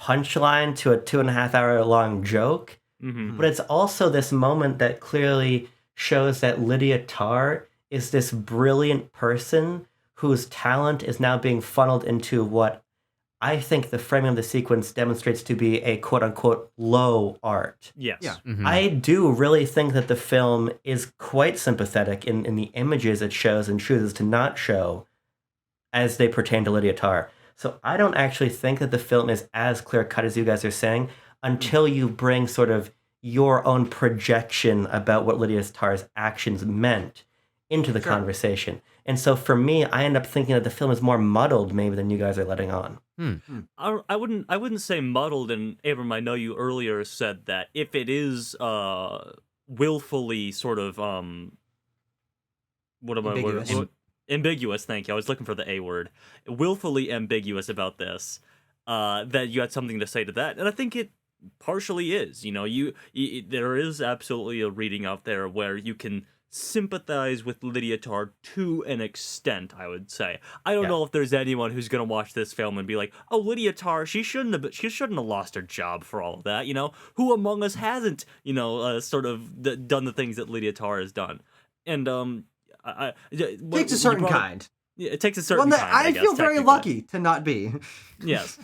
punchline to a 2.5 hour long joke, but it's also this moment that clearly shows that Lydia Tár is this brilliant person whose talent is now being funneled into what I think the framing of the sequence demonstrates to be a quote unquote low art. Yes. Yeah. I do really think that the film is quite sympathetic in the images it shows and chooses to not show as they pertain to Lydia Tár. So I don't actually think that the film is as clear cut as you guys are saying until you bring sort of your own projection about what Lydia Tár's actions meant into the conversation. And so for me, I end up thinking that the film is more muddled maybe than you guys are letting on. I wouldn't say muddled, and Abram, I know you earlier said that if it is willfully sort of Ambiguous. ambiguous, thank you. I was looking for the A word. Willfully ambiguous about this, that you had something to say to that. And I think it partially is. You know, there is absolutely a reading out there where you can sympathize with Lydia Tár to an extent, I would say. I don't know if there's anyone who's going to watch this film and be like, "Oh, Lydia Tár, she shouldn't have lost her job for all of that." You know, who among us hasn't, sort of done the things that Lydia Tár has done? And Takes a certain kind. Yeah, it takes a certain One that kind. I guess, feel very technically. lucky to not be. Yes.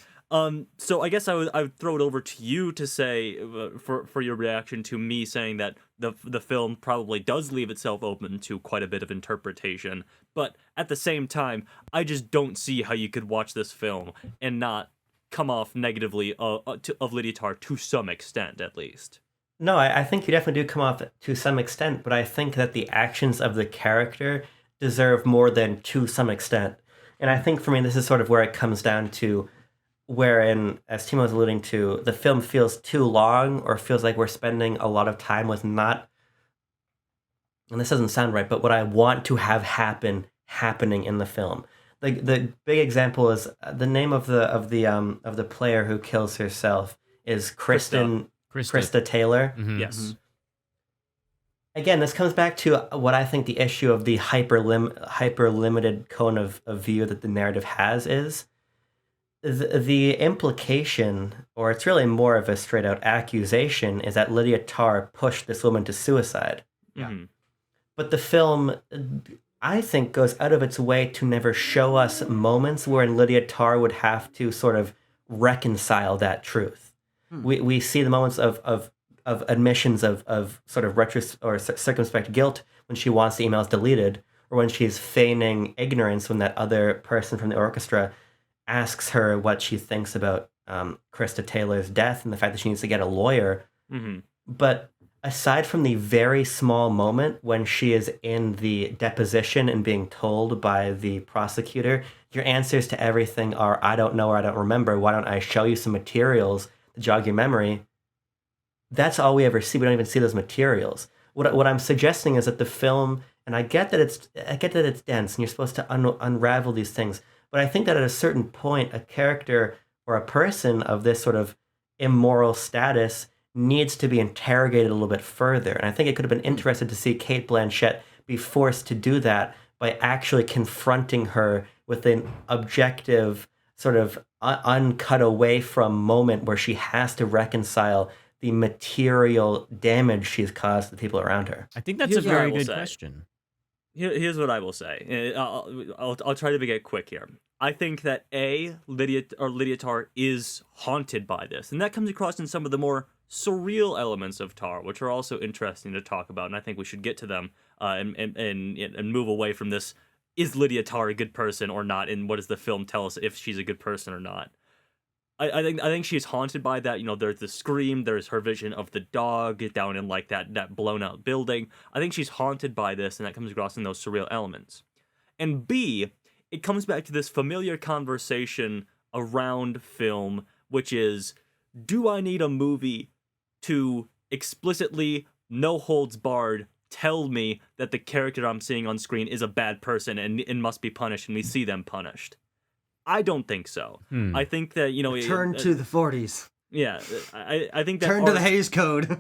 So I guess I would throw it over to you to say for your reaction to me saying that the film probably does leave itself open to quite a bit of interpretation, but at the same time, I just don't see how you could watch this film and not come off negatively of Lydia Tár to some extent, at least. No, I think you definitely do come off to some extent, but I think that the actions of the character deserve more than to some extent. And I think for me, this is sort of where it comes down to wherein, as Timo was alluding to, the film feels too long or feels like we're spending a lot of time with not, and this doesn't sound right, but what I want to have happen happening in the film. The big example is the name of the player who kills herself is Krista Taylor. Mhm. Yes. Again, this comes back to what I think the issue of the hyper limited cone of view that the narrative has is the implication, or it's really more of a straight out accusation, is that Lydia Tár pushed this woman to suicide. Yeah. Mhm. But the film, I think, goes out of its way to never show us moments wherein Lydia Tár would have to sort of reconcile that truth. We see the moments of admissions of sort of circumspect guilt when she wants the emails deleted, or when she's feigning ignorance when that other person from the orchestra asks her what she thinks about Krista Taylor's death and the fact that she needs to get a lawyer. Mhm. But aside from the very small moment when she is in the deposition and being told by the prosecutor, your answers to everything are, I don't know or I don't remember, why don't I show you some materials to jog your memory? That's all we ever see. We don't even see those materials. What I'm suggesting is that the film, and I get that it's dense and you're supposed to unravel these things, but I think that at a certain point, a character or a person of this sort of immoral status needs to be interrogated a little bit further. And I think it could have been interesting to see Cate Blanchett be forced to do that by actually confronting her with an objective, sort of uncut away from moment where she has to reconcile the material damage she's caused to the people around her. I think that's Here's a what I very will good say. question. Here's what I will say. I'll try to get quick here. I think that Lydia Tár is haunted by this, and that comes across in some of the more surreal elements of Tár, which are also interesting to talk about. And I think we should get to them and move away from this. Is Lydia Tár a good person or not? And what does the film tell us if she's a good person or not? I think she's haunted by that. There's the scream, there's her vision of the dog down in like that blown out building. I think she's haunted by this, and that comes across in those surreal elements. And B, it comes back to this familiar conversation around film, which is, do I need a movie to explicitly, no holds barred, tell me that the character I'm seeing on screen is a bad person and must be punished, and we see them punished? I don't think so. I think that, Turn to the 40s. Yeah, I think that Turn to the Hays Code.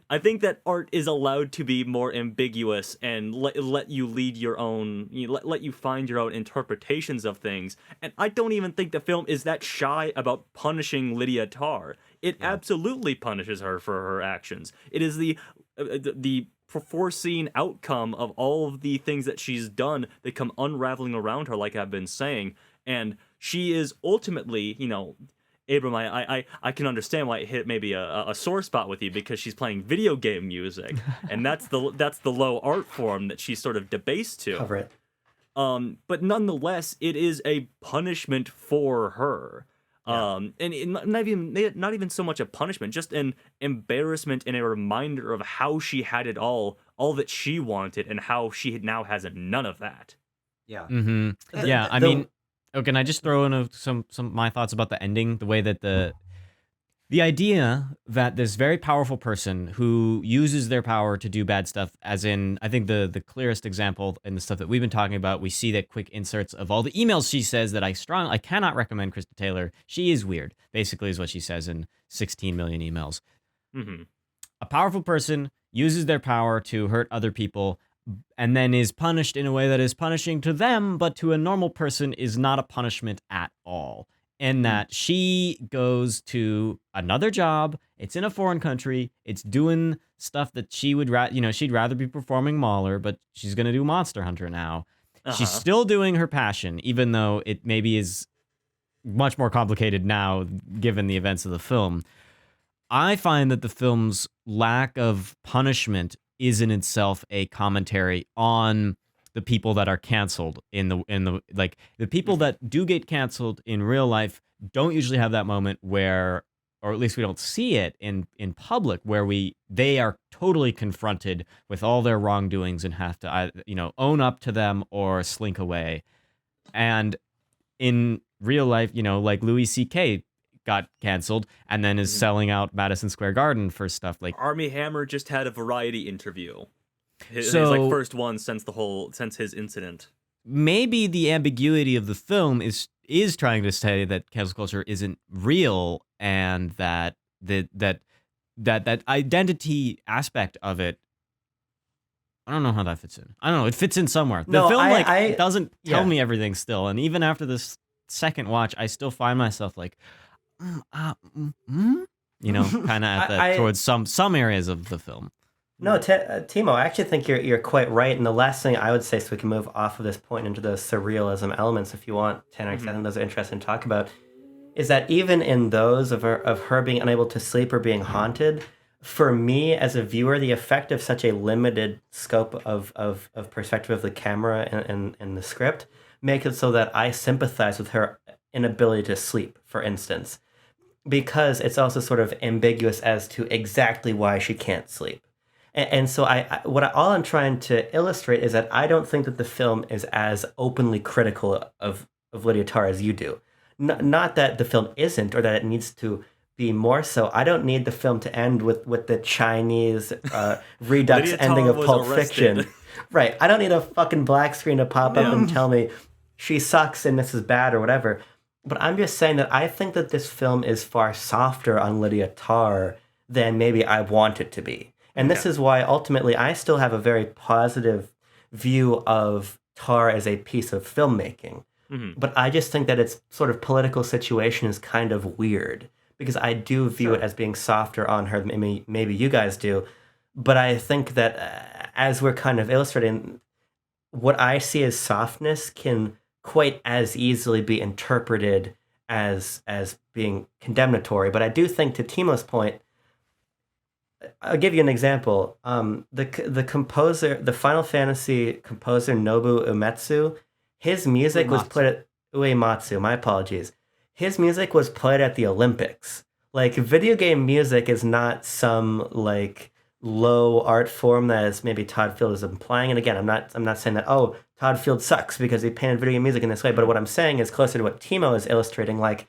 I think that art is allowed to be more ambiguous and let you lead your own, let you find your own interpretations of things. And I don't even think the film is that shy about punishing Lydia Tár. It absolutely punishes her for her actions. It is the foreseen outcome of all of the things that she's done that come unraveling around her, like I've been saying. And she is ultimately, Abram, I can understand why it hit maybe a sore spot with you, because she's playing video game music, and that's the low art form that she's sort of debased to. Cover it. But nonetheless, it is a punishment for her. And not even so much a punishment, just an embarrassment and a reminder of how she had it all that she wanted, and how she now has none of that. Yeah. Mm-hmm. Yeah, I mean, can I just throw in some my thoughts about the ending? The way that the idea that this very powerful person who uses their power to do bad stuff, as in, I think the clearest example in the stuff that we've been talking about, we see that quick inserts of all the emails she says that I cannot recommend Krista Taylor. She is weird, basically, is what she says in 16 million emails. Mm-hmm. A powerful person uses their power to hurt other people, and then is punished in a way that is punishing to them, but to a normal person is not a punishment at all. In that she goes to another job, it's in a foreign country, it's doing stuff that she would she'd rather be performing Mahler, but she's gonna do Monster Hunter now. She's still doing her passion, even though it maybe is much more complicated now given the events of the film. I find that the film's lack of punishment is in itself a commentary on the people that are canceled in the like the people that do get canceled in real life don't usually have that moment where, or at least we don't see it in public, where they are totally confronted with all their wrongdoings and have to own up to them or slink away. And in real life, like Louis C.K. got canceled and then is selling out Madison Square Garden for stuff like Armie Hammer just had a Variety interview. His So- like first one since his incident. Maybe the ambiguity of the film is trying to say that cancel culture isn't real, and that that identity aspect of it. I don't know how that fits in. I don't know. It fits in somewhere. The No, film I doesn't tell yeah. me everything still, and even after this second watch, I still find myself like, you know, kind of at that towards some areas of the film. No, Timo, I actually think you're quite right. And the last thing I would say, so we can move off of this point into the surrealism elements, if you want, Tanner, because I think those are interesting to talk about, is that even in those of her being unable to sleep or being haunted, for me as a viewer, the effect of such a limited scope of perspective of the camera and the script make it so that I sympathize with her inability to sleep, for instance, because it's also sort of ambiguous as to exactly why she can't sleep. And so all I'm trying to illustrate is that I don't think that the film is as openly critical of Lydia Tár as you do. Not that the film isn't, or that it needs to be more so. I don't need the film to end with the Chinese redux Lydia ending Tár of was Pulp arrested. Fiction. Right. I don't need a fucking black screen to pop up and tell me she sucks and this is bad or whatever. But I'm just saying that I think that this film is far softer on Lydia Tár than maybe I want it to be. And this is why ultimately I still have a very positive view of Tár as a piece of filmmaking. But I just think that its sort of political situation is kind of weird, because I do view it as being softer on her than maybe you guys do. But I think that as we're kind of illustrating, what I see as softness can quite as easily be interpreted as being condemnatory. But I do think, to Timo's point, I'll give you an example. The composer, the Final Fantasy composer Nobu Uematsu, his music was played at Uematsu. My apologies. His music was played at the Olympics. Like, video game music is not some like low art form that is maybe Todd Fields is implying. And again, I'm not saying that Todd Fields sucks because he painted video game music in this way. But what I'm saying is closer to what Timo is illustrating. Like,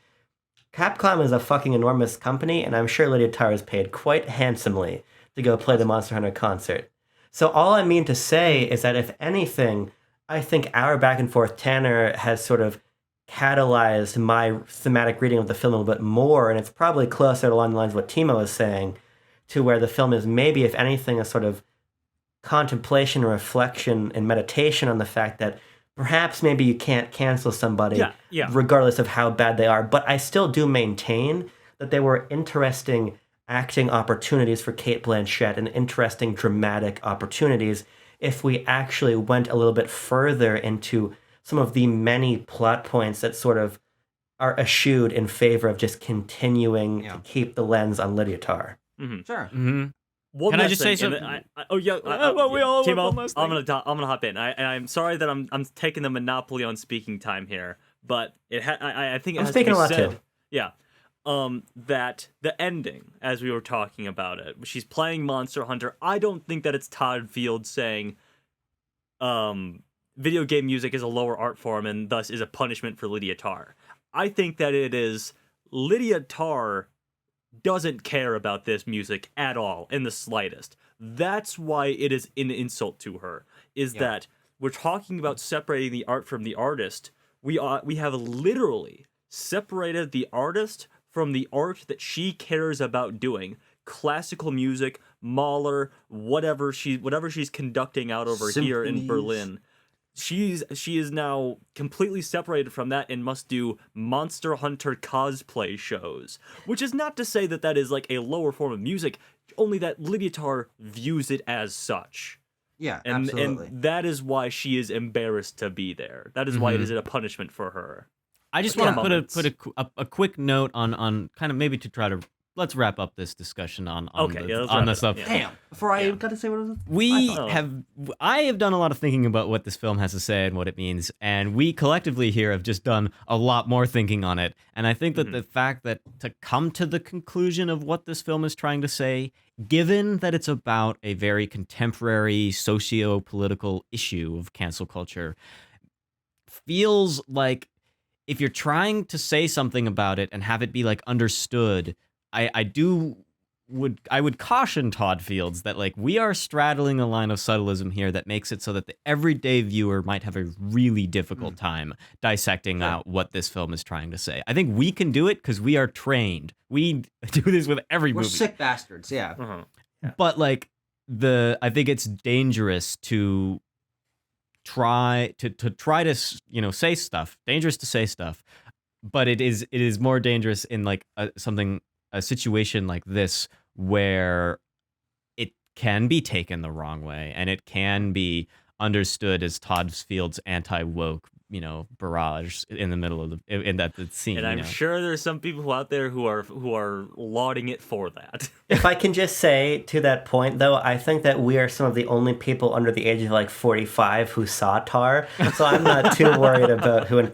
Capcom is a fucking enormous company, and I'm sure Lydia Tár is paid quite handsomely to go play the Monster Hunter concert. So all I mean to say is that, if anything, I think our back and forth Tanner has sort of catalyzed my thematic reading of the film a little bit more, and it's probably closer along the lines of what Timo is saying, to where the film is maybe, if anything, a sort of contemplation, reflection, and meditation on the fact that perhaps maybe you can't cancel somebody regardless of how bad they are. But I still do maintain that there were interesting acting opportunities for Cate Blanchett and interesting dramatic opportunities if we actually went a little bit further into some of the many plot points that sort of are eschewed in favor of just continuing to keep the lens on Lydia Tár. Sure. One Can I last just say thing, and something? we all Timo, I'm gonna hop in. I'm sorry that I'm taking the monopoly on speaking time here, but I think it I'm has speaking to be a lot said, too. Yeah. That the ending, as we were talking about it, she's playing Monster Hunter. I don't think that it's Todd Fields saying, video game music is a lower art form and thus is a punishment for Lydia Tár. I think that it is Lydia Tár doesn't care about this music at all in the slightest. That's why it is an insult to her, is that we're talking about separating the art from the artist. We have literally separated the artist from the art that she cares about doing. Classical music, Mahler, whatever she's conducting out over here in Symphonies. Berlin. She is now completely separated from that and must do Monster Hunter cosplay shows, which is not to say that that is like a lower form of music, only that Lydia Tár views it as such. Yeah, And absolutely. and that is why she is embarrassed to be there. That is why it is a punishment for her. I just Yeah. want to Moments. put a quick note on kind of maybe to try to let's wrap up this discussion on Okay, the, let's on wrap the it stuff. up, yeah. Damn. Before I Yeah. got to say what it was. I have done a lot of thinking about what this film has to say and what it means, and we collectively here have just done a lot more thinking on it. And I think that the fact that to come to the conclusion of what this film is trying to say, given that it's about a very contemporary socio-political issue of cancel culture, feels like if you're trying to say something about it and have it be like understood, I do would caution Todd Fields that like we are straddling a line of subtleism here that makes it so that the everyday viewer might have a really difficult time dissecting out what this film is trying to say. I think we can do it because we are trained. We do this with every We're movie. sick bastards, yeah. But like I think it's dangerous to try to say stuff. Dangerous to say stuff, but it is more dangerous in like a situation like this where it can be taken the wrong way and it can be understood as Todd Fields' anti-woke, barrage in the middle of the scene. And I'm sure there's some people out there who are lauding it for that. If I can just say to that point, though, I think that we are some of the only people under the age of like 45 who saw Tar, so I'm not too worried about who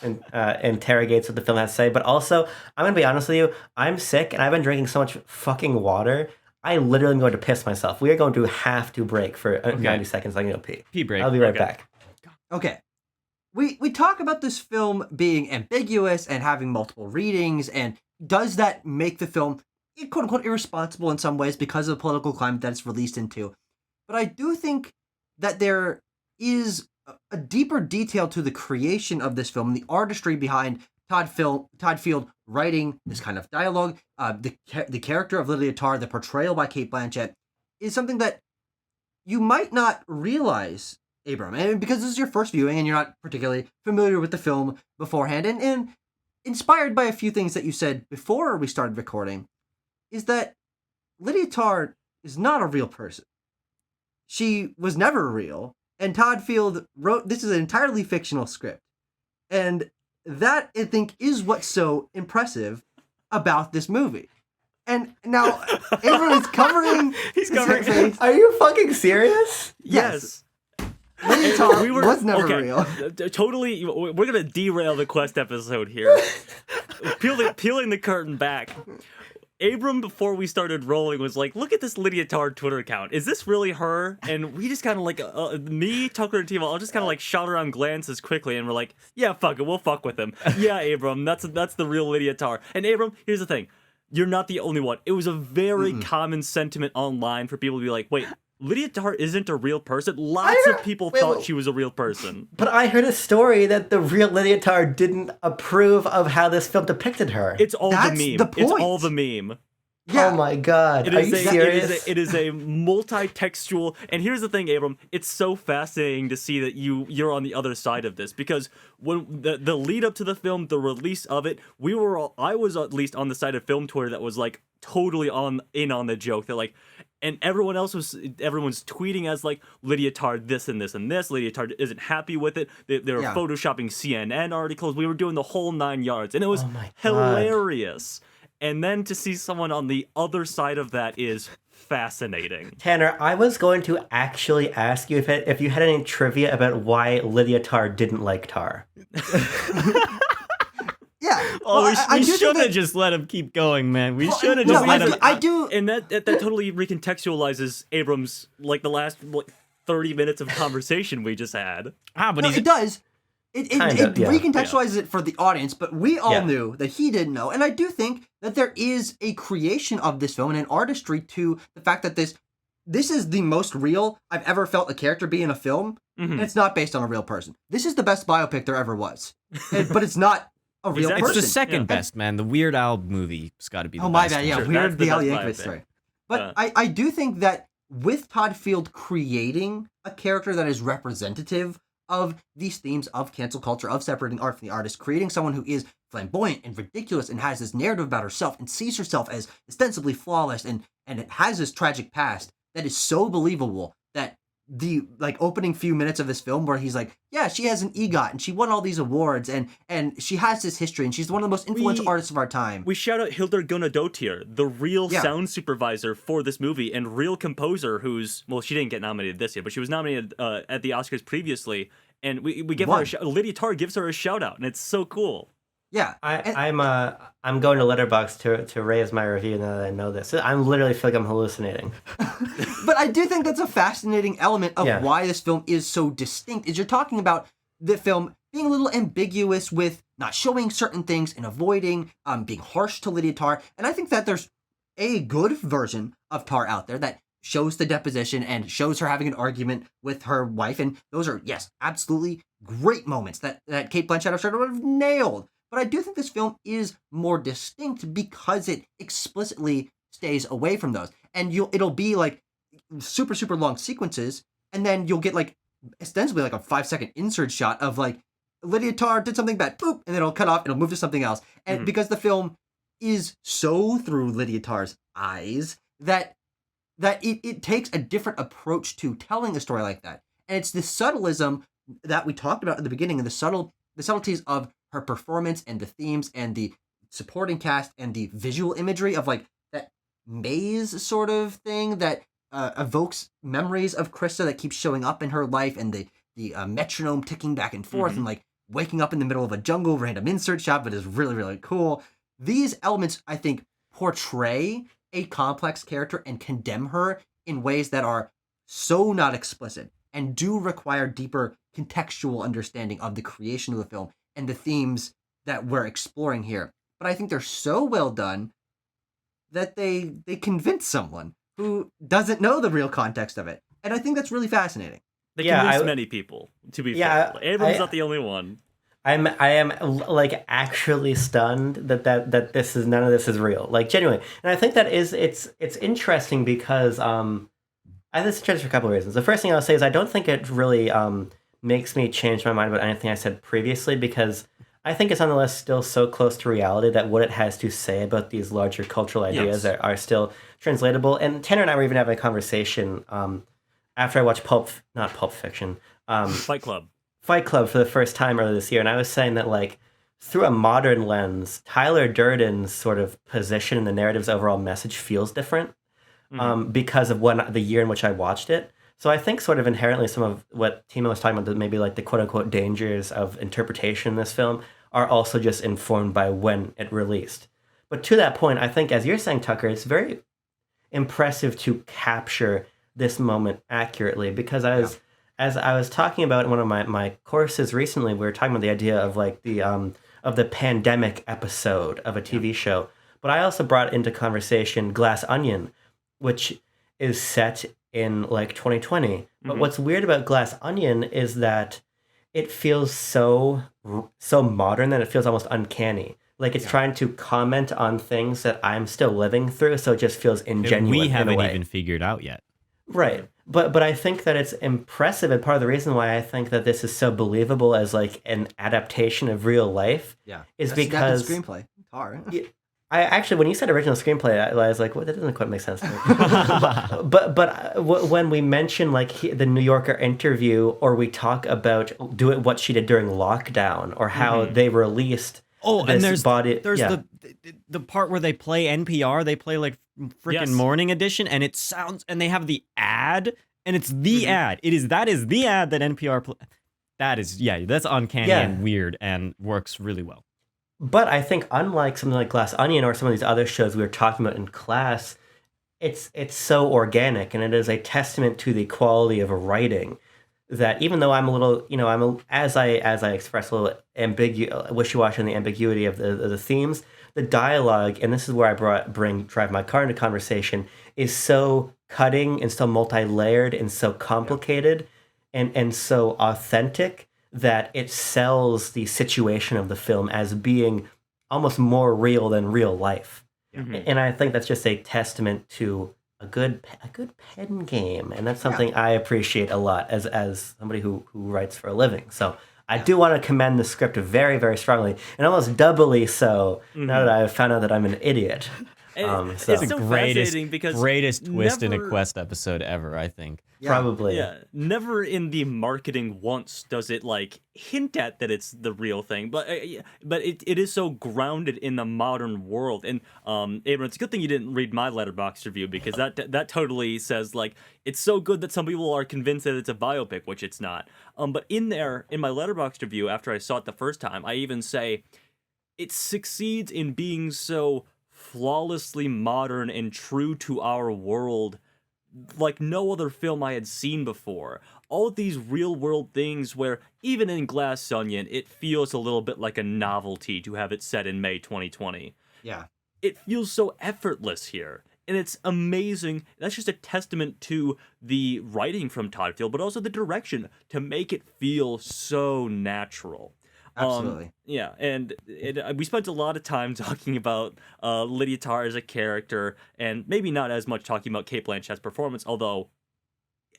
interrogates what the film has to say. But also, I'm gonna be honest with you, I'm sick and I've been drinking so much fucking water. I literally am going to piss myself. We are going to have to break for 90 seconds. I'm gonna go pee. Pee break. I'll be right back. Okay. We talk about this film being ambiguous and having multiple readings, and does that make the film quote unquote irresponsible in some ways because of the political climate that it's released into? But I do think that there is a deeper detail to the creation of this film, the artistry behind Todd Field writing this kind of dialogue, the character of Lydia Tár, the portrayal by Cate Blanchett, is something that you might not realize, Abram, and because this is your first viewing and you're not particularly familiar with the film beforehand, and inspired by a few things that you said before we started recording, is that Lydia Tár is not a real person. She was never real, and Todd Field wrote, this is an entirely fictional script. And that, I think, is what's so impressive about this movie. And now, Abram is covering his face. Are you fucking serious? Yes. Lydia Tár was never real. Totally, we're gonna derail the Quest episode here. Peeling the curtain back. Abram, before we started rolling, was like, look at this Lydia Tár Twitter account. Is this really her? And we just kind of like, me, Tucker, and Tiva, all just kind of like shot around glances quickly, and we're like, yeah, fuck it, we'll fuck with him. Yeah, Abram, that's the real Lydia Tár. And Abram, here's the thing. You're not the only one. It was a very common sentiment online for people to be like, wait, Lydia Tár isn't a real person? Lots of people thought she was a real person. But I heard a story that the real Lydia Tár didn't approve of how this film depicted her. It's all That's the meme. the point. It's all the meme. Yeah. Oh my god. Are you serious? It is a multi-textual, and here's the thing, Abram, it's so fascinating to see that you're on the other side of this, because when the lead up to the film, the release of it, I was at least on the side of film Twitter that was like totally on the joke, that like, and everyone's tweeting as like, Lydia Tár this and this and this, Lydia Tár isn't happy with it, they were photoshopping CNN articles, we were doing the whole 9 yards, and it was hilarious. And then to see someone on the other side of that is fascinating. Tanner, I was going to actually ask you if you had any trivia about why Lydia Tár didn't like Tar. Yeah. Oh, we should have just let him keep going, man. We should have just let him. I do. And that totally recontextualizes Abrams, like the last 30 minutes of conversation we just had. But it does. It recontextualizes it for the audience, but we all knew that he didn't know. And I do think that there is a creation of this film and an artistry to the fact that this is the most real I've ever felt a character be in a film, and it's not based on a real person. This is the best biopic there ever was, but it's not a real person. It's the second best, man. The Weird Al movie's got to be the best. Oh, my bad, yeah, Sure, Weird the Al best Yankovic biopic. story. But I do think that with Todd Field creating a character that is representative of these themes of cancel culture, of separating art from the artist, creating someone who is flamboyant and ridiculous and has this narrative about herself and sees herself as ostensibly flawless and it has this tragic past that is so believable that the like opening few minutes of this film where he's like, yeah, she has an EGOT and she won all these awards and she has this history and she's one of the most influential artists of our time. We shout out Hildur Gunnadóttir, the real sound supervisor for this movie and real composer who's, well, she didn't get nominated this year, but she was nominated at the Oscars previously, and we give her a shout. Lydia Tár gives her a shout out, and it's so cool. Yeah, I'm going to Letterboxd to raise my review now that I know this. I literally feel like I'm hallucinating. But I do think that's a fascinating element of why this film is so distinct. Is you're talking about the film being a little ambiguous with not showing certain things and avoiding being harsh to Lydia Tár, and I think that there's a good version of Tar out there that shows the deposition and shows her having an argument with her wife. And those are, yes, absolutely great moments that Kate Blanchett would have nailed. But I do think this film is more distinct because it explicitly stays away from those. And it'll be like super, super long sequences, and then you'll get like ostensibly like a 5-second insert shot of like Lydia Tár did something bad, boop, and then it'll cut off, it'll move to something else. And because the film is so through Lydia Tár's eyes that it takes a different approach to telling a story like that. And it's the subtlism that we talked about at the beginning, and the subtleties of her performance and the themes and the supporting cast and the visual imagery of like that maze sort of thing that evokes memories of Krista that keeps showing up in her life, and the metronome ticking back and forth, and like waking up in the middle of a jungle, random insert shot, but is really, really cool. These elements, I think, portray a complex character and condemn her in ways that are so not explicit and do require deeper contextual understanding of the creation of the film and the themes that we're exploring here. But I think they're so well done that they convince someone who doesn't know the real context of it. And I think that's really fascinating. They convinced many people, to be fair. Abram's not the only one. I am like actually stunned that this is none of this is real, like genuinely. And I think that it's interesting because this is interesting for a couple of reasons. The first thing I'll say is I don't think it really makes me change my mind about anything I said previously, because I think it's nonetheless still so close to reality that what it has to say about these larger cultural ideas are still translatable. And Tanner and I were even having a conversation after I watched Fight Club for the first time earlier this year, and I was saying that like through a modern lens, Tyler Durden's sort of position in the narrative's overall message feels different because of the year in which I watched it. So I think sort of inherently some of what Timo was talking about, maybe like the quote unquote dangers of interpretation in this film, are also just informed by when it released. But to that point, I think, as you're saying, Tucker, it's very impressive to capture this moment accurately, because as I was talking about in one of my courses recently, we were talking about the idea of like the pandemic episode of a TV show. But I also brought into conversation Glass Onion, which is set in like 2020. But what's weird about Glass Onion is that it feels so modern that it feels almost uncanny. Like it's trying to comment on things that I'm still living through, so it just feels ingenuine. We haven't even figured out yet. Right. But I think that it's impressive, and part of the reason why I think that this is so believable as like an adaptation of real life is because screenplay. Tar. I actually, when you said original screenplay, I was like, well, that doesn't quite make sense to me. but when we mention like the New Yorker interview, or we talk about what she did during lockdown, or how they released and there's the part where they play NPR, they play like freaking Morning Edition, and it sounds, and they have the ad, and it's the ad. That is the ad that NPR that's uncanny and weird and works really well. But I think unlike something like Glass Onion or some of these other shows we were talking about in class, it's so organic, and it is a testament to the quality of a writing that even though I'm a little, as I express a little wishy-washy on the ambiguity of the themes, the dialogue, and this is where I drive my car into conversation, is so cutting and so multi-layered and so complicated and so authentic that it sells the situation of the film as being almost more real than real life. And I think that's just a testament to a good pen game, and that's something I appreciate a lot as somebody who writes for a living. So I do want to commend the script very, very strongly, and almost doubly so now that I've found out that I'm an idiot. It's so fascinating because greatest twist in a Quest episode ever, I think. Probably. Yeah. Never in the marketing once does it like hint at that it's the real thing, but it is so grounded in the modern world. And Abram, it's a good thing you didn't read my Letterboxd review, because that totally says like it's so good that some people are convinced that it's a biopic, which it's not. But in my Letterboxd review, after I saw it the first time, I even say it succeeds in being so flawlessly modern and true to our world like no other film I had seen before. All of these real world things where even in Glass Onion, it feels a little bit like a novelty to have it set in May 2020. Yeah. it feels so effortless here. And it's amazing. That's just a testament to the writing from Todd Field, but also the direction to make it feel so natural. Absolutely. Yeah, and we spent a lot of time talking about Lydia Tár as a character, and maybe not as much talking about Cate Blanchett's performance, although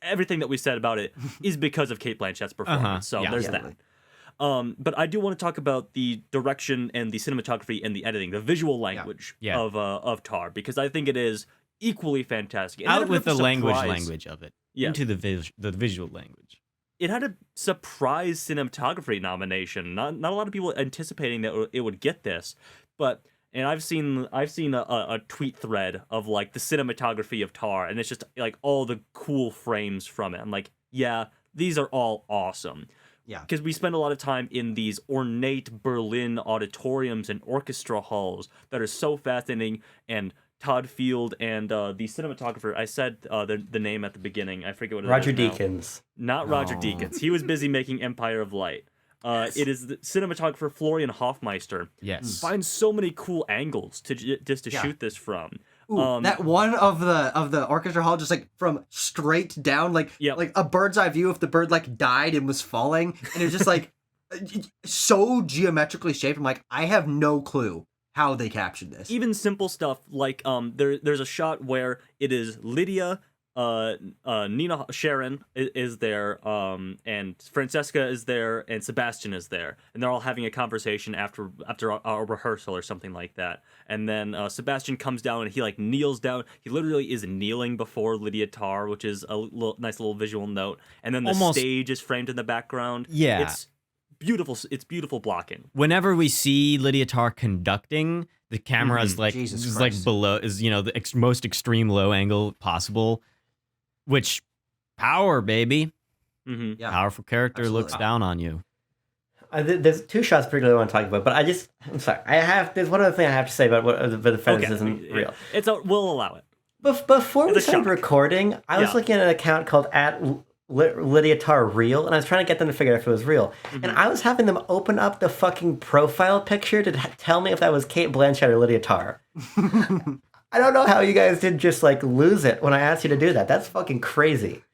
everything that we said about it is because of Cate Blanchett's performance. So Yeah. there's Definitely. that. But I do want to talk about the direction and the cinematography and the editing, the visual language Yeah. of Tar, because I think it is equally fantastic. It had a Out bit with of a the language surprise- of it. Yeah. Into the visual language. It had a surprise cinematography nomination. Not a lot of people anticipating that it would get this, but and I've seen a tweet thread of like the cinematography of Tar, and it's just like all the cool frames from it. I'm like, yeah, these are all awesome. Yeah. Because we spend a lot of time in these ornate Berlin auditoriums and orchestra halls that are so fascinating. And Todd Field and the cinematographer, I said the name at the beginning. I forget what it Roger is now. Deakins. Not Roger No. Deakins. He was busy making Empire of Light. It is the cinematographer Florian Hofmeister. Yes. Finds so many cool angles to just to Yeah. shoot this from. Ooh, that one of the orchestra hall, just like from straight down, like Yep. like a bird's eye view if the bird like died and was falling, and it was just like so geometrically shaped. I'm like, I have no clue how they captured this. Even simple stuff like there's a shot where it is Lydia, Nina Sharon is there, and Francesca is there, and Sebastian is there, and they're all having a conversation after a rehearsal or something like that. And then Sebastian comes down and he like kneels down. He literally is kneeling before Lydia Tár, which is a nice little visual note. And then the Almost- stage is framed in the background. Yeah. It's beautiful. It's beautiful blocking. Whenever we see Lydia Tár conducting, the camera is like Jesus is like Christ. below, is the most extreme low angle possible, which power, baby. Hmm Yeah. Powerful character looks Absolutely. down on you. There's two shots particularly I want to talk about, but I'm sorry. There's one other thing I have to say about what the defense isn't real. We'll allow it. Before we It's a started shock. recording, I was Yeah. looking at an account called Lydia Tár Real, and I was trying to get them to figure out if it was real. Mm-hmm. And I was having them open up the fucking profile picture to tell me if that was Cate Blanchett or Lydia Tár. I don't know how you guys did just like lose it when I asked you to do that. That's fucking crazy.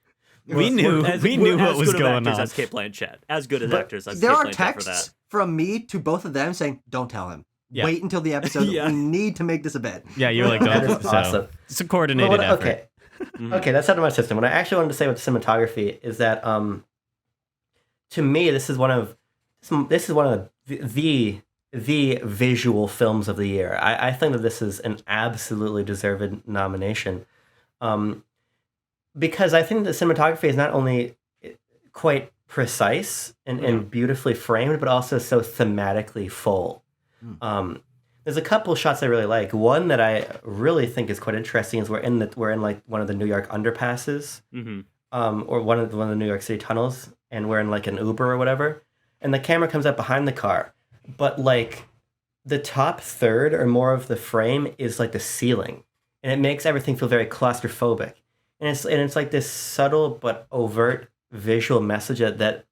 We knew As- we we're knew what as was good of going actors on. as Cate Blanchett. As good as actors as There Cate are Blanchett for that. texts from me to both of them saying, "Don't tell him. Yeah. Wait until the episode. Yeah. We need to make this a bit." Yeah, you're like, That oh, is so awesome. it's a coordinated But effort. okay. Mm-hmm. Okay, that's out of my system. What I actually wanted to say with the cinematography is that to me this is one of the visual films of the year. I think that this is an absolutely deserved nomination. Because I think the cinematography is not only quite precise and beautifully framed, but also so thematically full. There's a couple shots I really like. One that I really think is quite interesting is we're in like one of the New York underpasses, Mhm. or one of the New York City tunnels, and we're in like an Uber or whatever, and the camera comes up behind the car, but like the top third or more of the frame is like the ceiling, and it makes everything feel very claustrophobic, and it's like this subtle but overt visual message that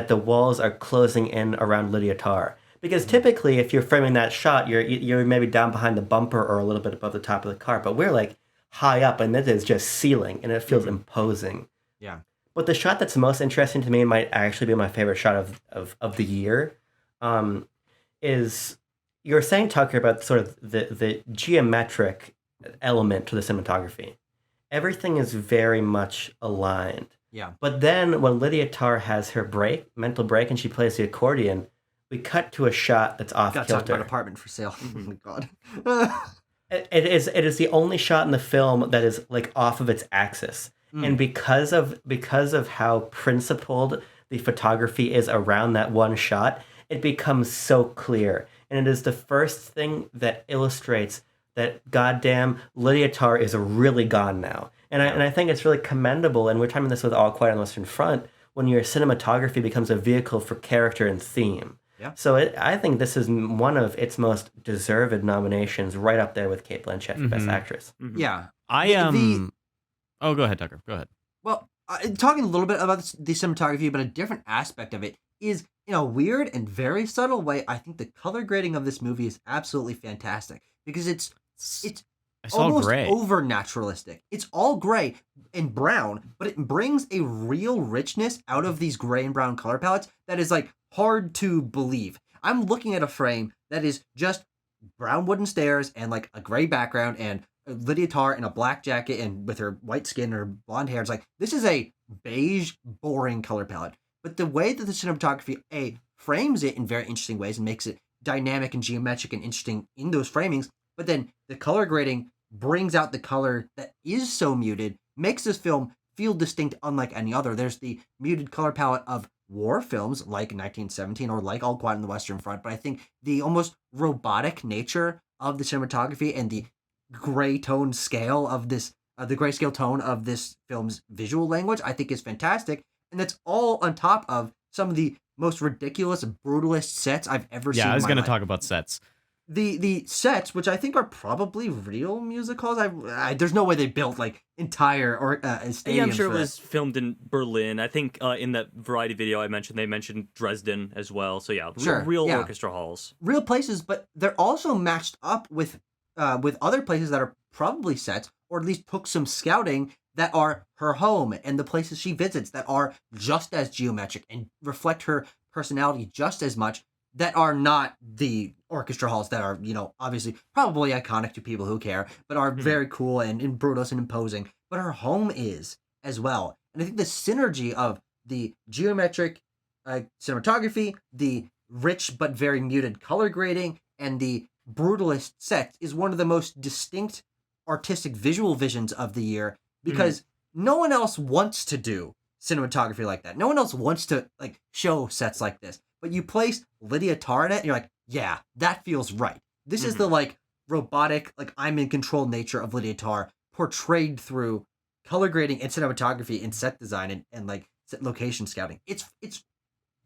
the walls are closing in around Lydia Tár. Because typically, if you're framing that shot, you're maybe down behind the bumper or a little bit above the top of the car. But we're like high up, and this is just ceiling, and it feels imposing. Yeah. But the shot that's most interesting to me might actually be my favorite shot of the year. Is you were saying, Tucker, about sort of the geometric element to the cinematography. Everything is very much aligned. Yeah. But then when Lydia Tár has her mental break, and she plays the accordion, we cut to a shot that's off Got to talk about kilter. apartment for sale. Oh my god. It is the only shot in the film that is like off of its axis. And because of how principled the photography is around that one shot, it becomes so clear. And it is the first thing that illustrates that goddamn Lydia Tár is really gone now. And I think it's really commendable, and we're talking this with All Quiet on the Western Front, when your cinematography becomes a vehicle for character and theme. Yeah. So I think this is one of its most deserved nominations, right up there with Cate Blanchett for Best Actress. Yeah. I am. Oh, go ahead, Tucker. Go ahead. Well, talking a little bit about the cinematography, but a different aspect of it is, in a weird and very subtle way, I think the color grading of this movie is absolutely fantastic, because it's it's all almost gray. over naturalistic. It's all gray and brown, but it brings a real richness out of these gray and brown color palettes that is like hard to believe. I'm looking at a frame that is just brown wooden stairs and like a gray background and Lydia Tár in a black jacket and with her white skin and her blonde hair. It's like, this is a beige, boring color palette. But the way that the cinematography, frames it in very interesting ways and makes it dynamic and geometric and interesting in those framings, but then the color grading brings out the color that is so muted, makes this film feel distinct unlike any other. There's the muted color palette of war films like 1917 or like All Quiet on the Western Front, but I think the almost robotic nature of the cinematography and the gray tone scale of this, the grayscale tone of this film's visual language, I think is fantastic. And that's all on top of some of the most ridiculous, brutalist sets I've ever seen. Yeah, I was going to talk about sets. The sets, which I think are probably real music halls, there's no way they built like entire or stadiums. Yeah, I'm sure it for was filmed in Berlin. I think in that variety video I mentioned, they mentioned Dresden as well. So yeah, Sure, real yeah. orchestra halls. real places, but they're also matched up with other places that are probably sets, or at least took some scouting that are her home and the places she visits that are just as geometric and reflect her personality just as much, that are not the orchestra halls that are, obviously probably iconic to people who care, but are very cool and brutal and imposing. But her home is as well. And I think the synergy of the geometric cinematography, the rich but very muted color grading, and the brutalist sets is one of the most distinct artistic visual visions of the year, because no one else wants to do cinematography like that. No one else wants to like show sets like this. But you place Lydia Tár in it, and you're like, yeah, that feels right. This is the like robotic, like I'm in control nature of Lydia Tár portrayed through color grading and cinematography and set design and like set location scouting. It's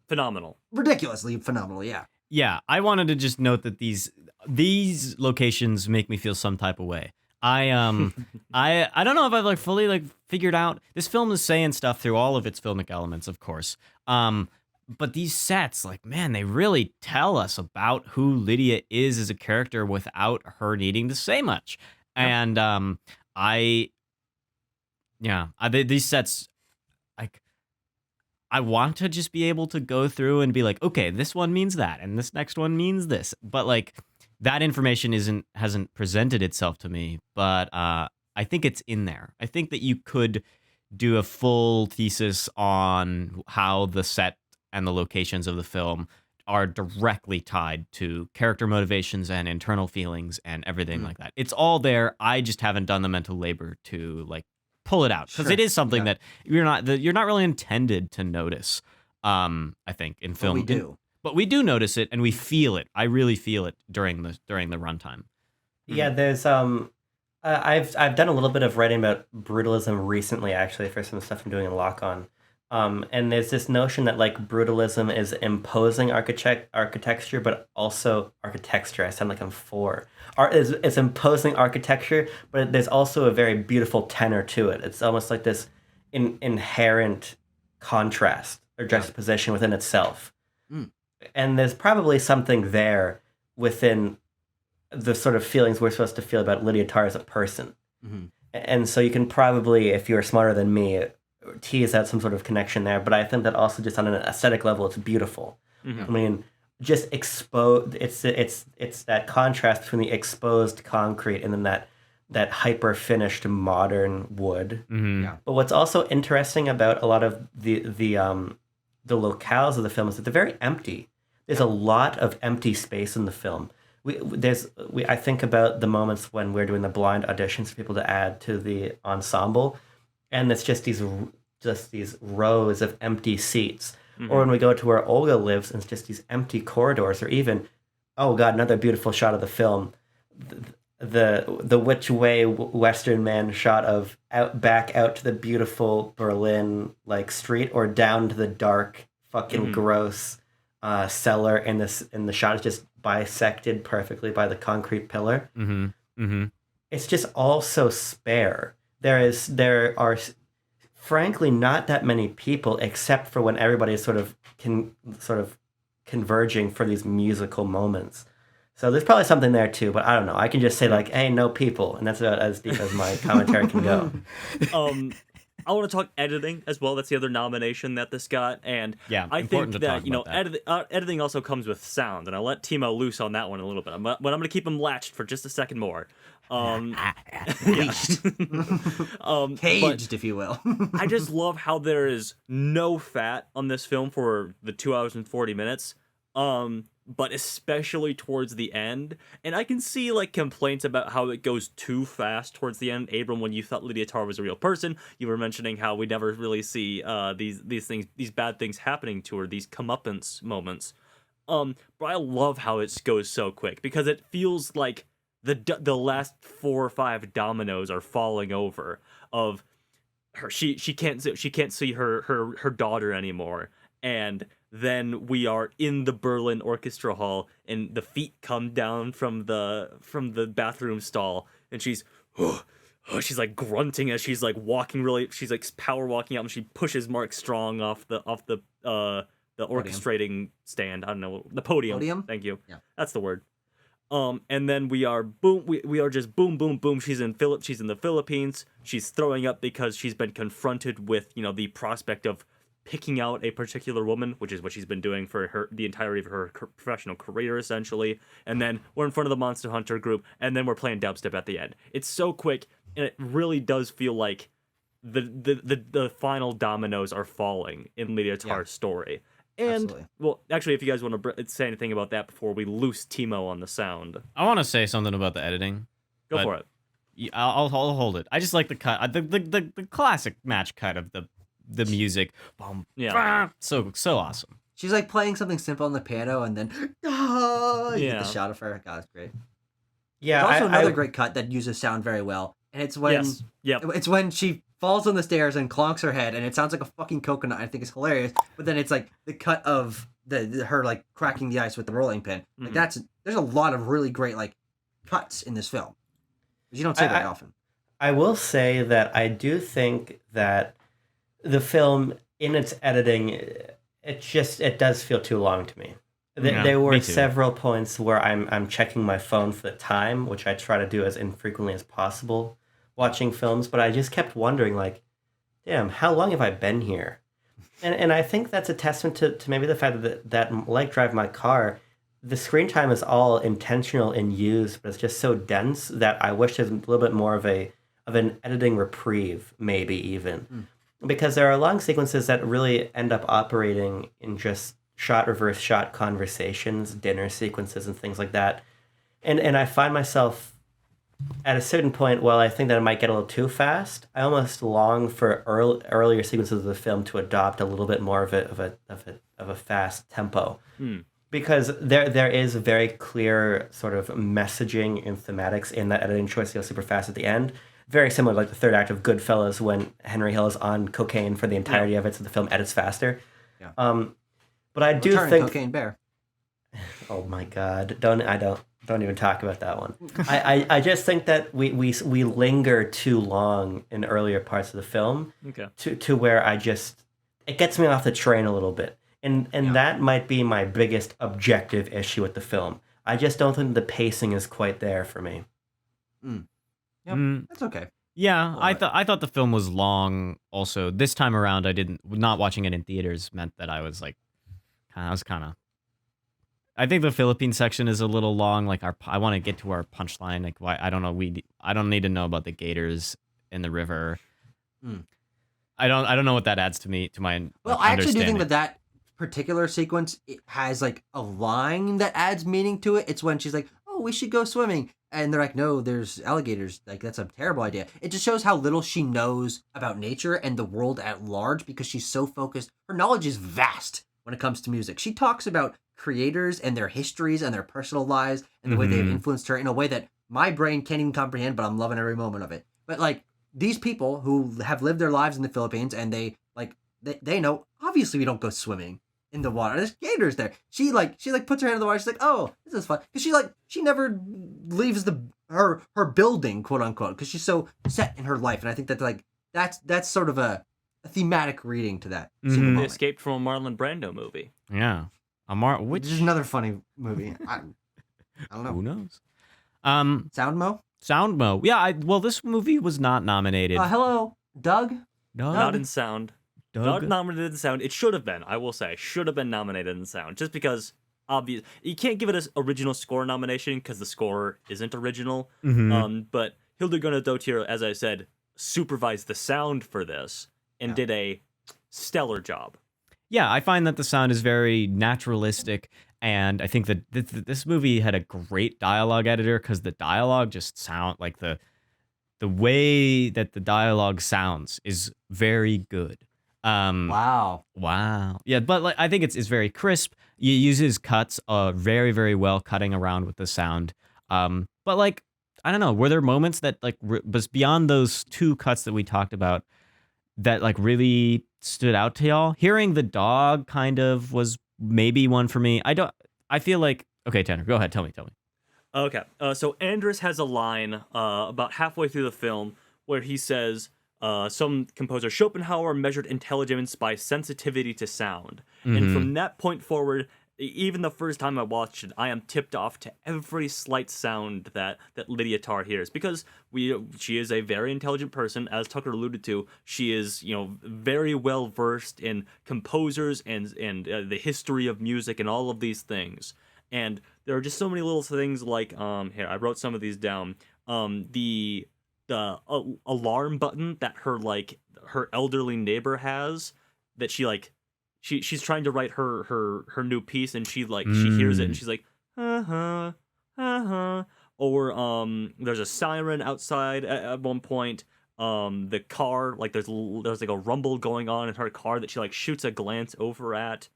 Phenomenal. ridiculously phenomenal. Yeah. Yeah, I wanted to just note that these locations make me feel some type of way. I don't know if I've like fully like figured out. This film is saying stuff through all of its filmic elements, of course. But these sets, like, man, they really tell us about who Lydia is as a character without her needing to say much. Yep. And these sets, like, I want to just be able to go through and be like, okay, this one means that, and this next one means this. But like, that information hasn't presented itself to me. But I think it's in there. I think that you could do a full thesis on how the set and the locations of the film are directly tied to character motivations and internal feelings and everything like that. It's all there. I just haven't done the mental labor to like pull it out, because Sure. it is something Yeah. that you're not really intended to notice. I think in film, we do. but we do notice it and we feel it. I really feel it during the runtime. Yeah, there's I've done a little bit of writing about brutalism recently, actually, for some stuff I'm doing in Lock On. And there's this notion that like brutalism is imposing architecture, but also architecture. I sound like I'm four. It's imposing architecture, but there's also a very beautiful tenor to it. It's almost like this inherent contrast or juxtaposition within itself. And there's probably something there within the sort of feelings we're supposed to feel about Lydia Tár as a person. And so you can probably, if you're smarter than me, tease out some sort of connection there. But I think that also just on an aesthetic level, it's beautiful. I mean, just exposed. It's that contrast between the exposed concrete and then that hyper finished modern wood. Yeah. But what's also interesting about a lot of the locales of the film is that they're very empty. There's a lot of empty space in the film. I think about the moments when we're doing the blind auditions for people to add to the ensemble, and it's just these rows of empty seats. Or when we go to where Olga lives, and it's just these empty corridors. Or even, oh god, another beautiful shot of the film, the which way Western Man shot of back out to the beautiful Berlin like street, or down to the dark fucking gross cellar, and the shot is just bisected perfectly by the concrete pillar. It's just all so spare. There are frankly not that many people, except for when everybody is sort of converging for these musical moments. So there's probably something there too, but I don't know. I can just say like, "Hey, no people," and that's about as deep as my commentary can go. I want to talk editing as well. That's the other nomination that this got, and Yeah, I important think to that talk about that. editing also comes with sound, and I'll let Timo loose on that one a little bit. But I'm going to keep him latched for just a second more. Leashed. But Caged, if you will. I just love how there is no fat on this film for the 2 hours and 40 minutes. But especially towards the end. And I can see like complaints about how it goes too fast towards the end. Abram, when you thought Lydia Tár was a real person, you were mentioning how we never really see these bad things happening to her, these comeuppance moments. But I love how it goes so quick because it feels like the last 4 or 5 dominoes are falling over of her. She can't see her daughter anymore, and then we are in the Berlin Orchestra Hall, and the feet come down from the bathroom stall, and she's like grunting as she's like walking she's like power walking out, and she pushes Mark Strong off the orchestrating stand. I don't know, the podium. Podium? Thank you. Yeah. That's the word. And then we are just boom, boom, boom. She's in the Philippines. She's throwing up because she's been confronted with, the prospect of picking out a particular woman, which is what she's been doing for the entirety of her professional career, essentially. And then we're in front of the Monster Hunter group, and then we're playing dubstep at the end. It's so quick, and it really does feel like the final dominoes are falling in Lydia Tár's story. And, Absolutely. well, actually, if you guys want to say anything about that before we loose Timo on the sound. I want to say something about the editing. Go for it. I'll hold it. I just like the cut, the classic match cut of the music. Boom. Yeah. So awesome. She's like playing something simple on the piano, and then you get the shot of her. God, it's great. Yeah, There's also another great cut that uses sound very well, and it's when it's when she falls on the stairs and clonks her head, and it sounds like a fucking coconut. I think it's hilarious. But then it's like the cut of her like cracking the ice with the rolling pin. Like there's a lot of really great like cuts in this film. You don't see very often. I will say that I do think that the film, in its editing, it does feel too long to me. There were several points where I'm checking my phone for the time, which I try to do as infrequently as possible watching films, but I just kept wondering, like, damn, how long have I been here? And I think that's a testament to maybe the fact that like Drive My Car, the screen time is all intentional and used, but it's just so dense that I wish there's a little bit more of an editing reprieve, maybe even. Because there are long sequences that really end up operating in just shot reverse shot conversations, dinner sequences, and things like that. And I find myself at a certain point, while I think that it might get a little too fast, I almost long for earlier sequences of the film to adopt a little bit more of a fast tempo. Because there is a very clear sort of messaging and thematics in that editing choice to go super fast at the end. Very similar to like the third act of Goodfellas when Henry Hill is on cocaine for the entirety of it, so the film edits faster. Yeah. But I do think Cocaine Bear. Oh my God! Don't even talk about that one. I just think that we linger too long in earlier parts of the film. Okay. To where it gets me off the train a little bit, and that might be my biggest objective issue with the film. I just don't think the pacing is quite there for me. Yep, that's okay. Yeah, I thought the film was long. Also, this time around, not watching it in theaters meant that I was like, I think the Philippine section is a little long. Like I want to get to our punchline. Like why I don't know. I don't need to know about the gators in the river. I don't know what that adds to my. Well, I actually do think that particular sequence has like a line that adds meaning to it. It's when she's like, "Oh, we should go swimming," and they're like, "No, there's alligators. Like that's a terrible idea." It just shows how little she knows about nature and the world at large because she's so focused. Her knowledge is vast when it comes to music. She talks about creators and their histories and their personal lives and the way they've influenced her in a way that my brain can't even comprehend, but I'm loving every moment of it. But like these people who have lived their lives in the Philippines and they know, obviously we don't go swimming in the water. There's gators there. She puts her hand in the water. She's like, oh, this is fun. Because she never leaves her building, quote unquote, because she's so set in her life. And I think that's sort of a thematic reading to that. They escaped from a Marlon Brando movie. Yeah. Which is another funny movie. I don't know. Who knows? Sound Mo? Sound Mo. Yeah, well, this movie was not nominated. Hello, Doug? Doug? Not in sound. Doug? Not nominated in sound. It should have been, I will say. Should have been nominated in sound. Just because, obvious, you can't give it an original score nomination because the score isn't original. Mhm. But Hildegard Dottir, as I said, supervised the sound for this and did a stellar job. Yeah, I find that the sound is very naturalistic, and I think that this movie had a great dialogue editor because the dialogue just sound like the way that the dialogue sounds is very good. Wow. Wow. Yeah, but like I think it's very crisp. It uses cuts very very well cutting around with the sound. But like I don't know, were there moments that like was beyond those two cuts that we talked about that like really stood out to y'all? Hearing the dog kind of was maybe one for me. I feel like okay, Tanner, go ahead, tell me. Okay, so Andrus has a line about halfway through the film where he says, some composer Schopenhauer measured intelligence by sensitivity to sound. And from that point forward, even the first time I watched it, I am tipped off to every slight sound that Lydia Tár hears because she is a very intelligent person, as Tucker alluded to. She is very well versed in composers and the history of music and all of these things. And there are just so many little things like here I wrote some of these down. The alarm button that her elderly neighbor has that she's trying to write her new piece and she hears it and she's like or there's a siren outside at one point. The car, like there's like a rumble going on in her car that she like shoots a glance over at.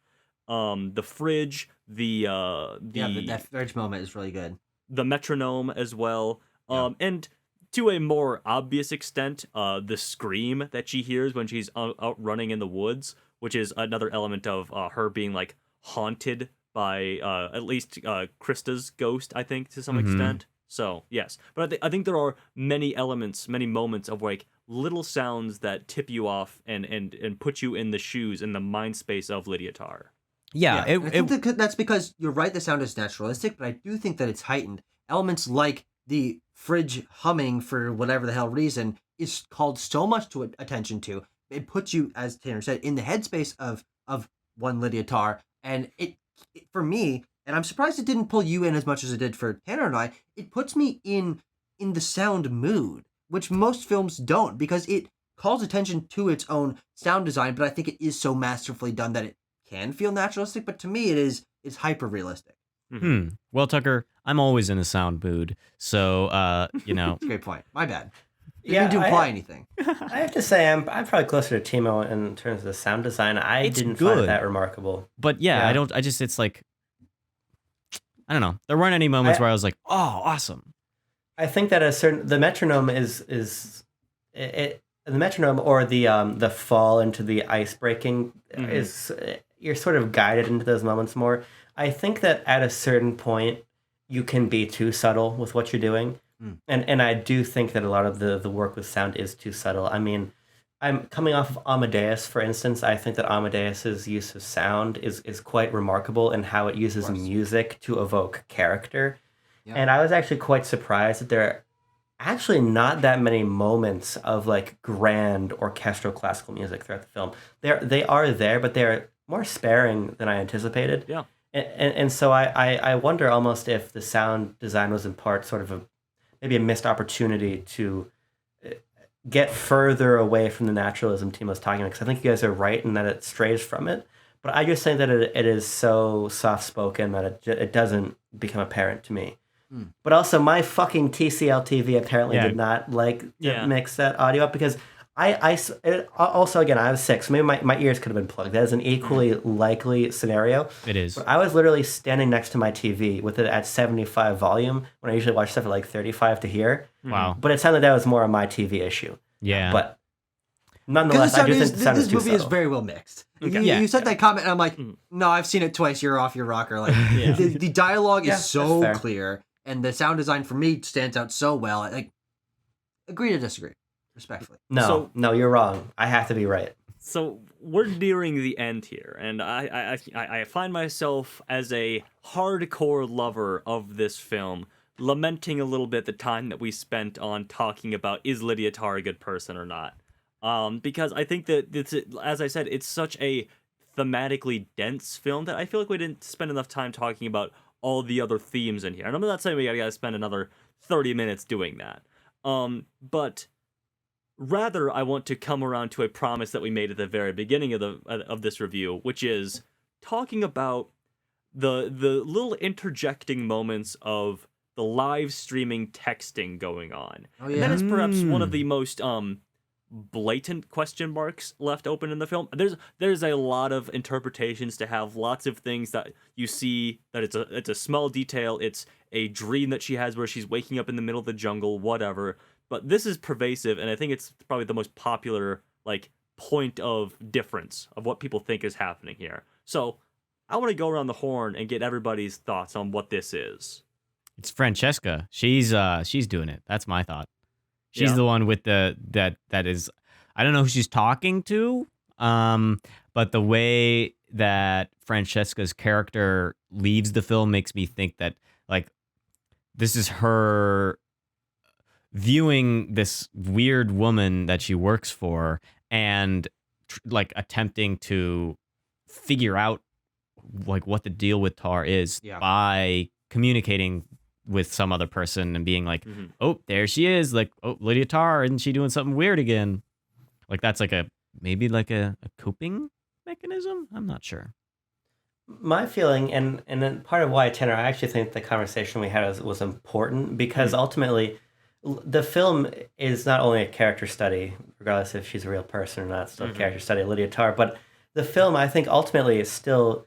The fridge, that fridge moment is really good. The metronome as well. And to a more obvious extent, the scream that she hears when she's out running in the woods, which is another element of her being like haunted by at least Krista's ghost, I think, to some extent. So yes, but I think there are many elements, many moments of like little sounds that tip you off and put you in the shoes, in the mind space of Lydia Tár. Yeah, I think that's because you're right. The sound is naturalistic, but I do think that it's heightened. Elements like the fridge humming for whatever the hell reason is called so much to attention to. It puts you, as Tanner said, in the headspace of one Lydia Tár, and it for me, and I'm surprised it didn't pull you in as much as it did for Tanner and I. It puts me in the sound mood, which most films don't, because it calls attention to its own sound design. But I think it is so masterfully done that it can feel naturalistic. But to me, it's hyper realistic. Well, Tucker, I'm always in a sound mood, so That's a great point. My bad. Didn't mean to imply anything. I have to say, I'm probably closer to Timo in terms of the sound design. It's didn't good. find that remarkable. But yeah, it's like, I don't know. There weren't any moments where I was like, oh, awesome. I think that the metronome the metronome or the fall into the ice breaking is, you're sort of guided into those moments more. I think that at a certain point you can be too subtle with what you're doing. And I do think that a lot of the work with sound is too subtle. I mean, I'm coming off of Amadeus, for instance. I think that Amadeus's use of sound is quite remarkable in how it uses music to evoke character. Yeah. And I was actually quite surprised that there are actually not that many moments of like grand orchestral classical music throughout the film. They are there, but they're more sparing than I anticipated. Yeah. And so I wonder almost if the sound design was in part sort of maybe a missed opportunity to get further away from the naturalism Timo's talking about, because I think you guys are right in that it strays from it. But I just think that it is so soft-spoken that it doesn't become apparent to me. But also, my fucking TCL TV apparently did not mix that audio up, because also, again, I was sick, so maybe my ears could have been plugged. That is an equally likely scenario. It is. But I was literally standing next to my TV with it at 75 volume when I usually watch stuff at like 35 to hear. Wow. But it sounded like that was more a my TV issue. Yeah. But nonetheless, I do think the sound this is too movie subtle. is very well mixed. Okay. You said that comment, and I'm like, no, I've seen it twice. You're off your rocker. Like the dialogue is so clear, and the sound design for me stands out so well. Like, agree to disagree, respectfully. No, you're wrong. I have to be right. So we're nearing the end here, and I find myself as a hardcore lover of this film lamenting a little bit the time that we spent on talking about is Lydia Tár a good person or not. Because I think that it's, as I said, it's such a thematically dense film that I feel like we didn't spend enough time talking about all the other themes in here. And I'm not saying we gotta spend another 30 minutes doing that. But rather, I want to come around to a promise that we made at the very beginning of this review, which is talking about the little interjecting moments of the live streaming texting going on. Oh, And that yeah. is perhaps one of the most blatant question marks left open in the film. There's a lot of interpretations to have, lots of things that you see that it's a small detail, it's a dream that she has where she's waking up in the middle of the jungle, whatever. But this is pervasive, and I think it's probably the most popular like point of difference of what people think is happening here. So I want to go around the horn and get everybody's thoughts on what this is. It's Francesca. She's doing it. That's my thought. She's Yeah. the one with that is, I don't know who she's talking to, but the way that Francesca's character leaves the film makes me think that like this is her viewing this weird woman that she works for and like attempting to figure out like what the deal with Tar is Yeah. by communicating with some other person and being like, Mhm. oh, there she is. Like, oh, Lydia Tár, isn't she doing something weird again? Like that's like maybe like a coping mechanism. I'm not sure. My feeling, and then part of why, Tanner, I actually think the conversation we had was important because ultimately the film is not only a character study, regardless if she's a real person or not, it's still a character study of Lydia Tár, but the film, I think, ultimately is still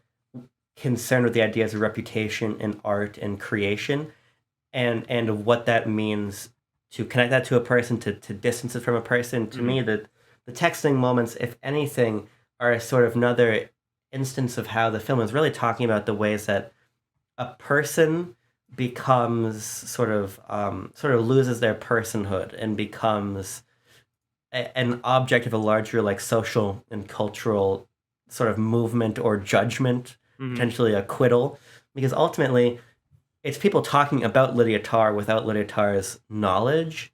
concerned with the ideas of reputation and art and creation and what that means to connect that to a person, to distance it from a person. To me, the texting moments, if anything, are sort of another instance of how the film is really talking about the ways that a person becomes sort of loses their personhood and becomes an object of a larger like social and cultural sort of movement or judgment, potentially acquittal, because ultimately it's people talking about Lydia Tár without Lydia Tár's knowledge.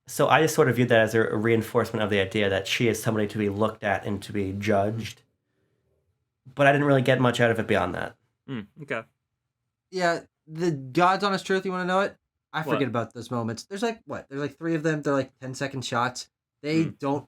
So I just sort of view that as a reinforcement of the idea that she is somebody to be looked at and to be judged. But I didn't really get much out of it beyond that. Okay. Yeah, the God's honest truth, you want to know it? I What? forget about those moments. There's like, what? There's like 3 of them. They're like 10-second shots. They don't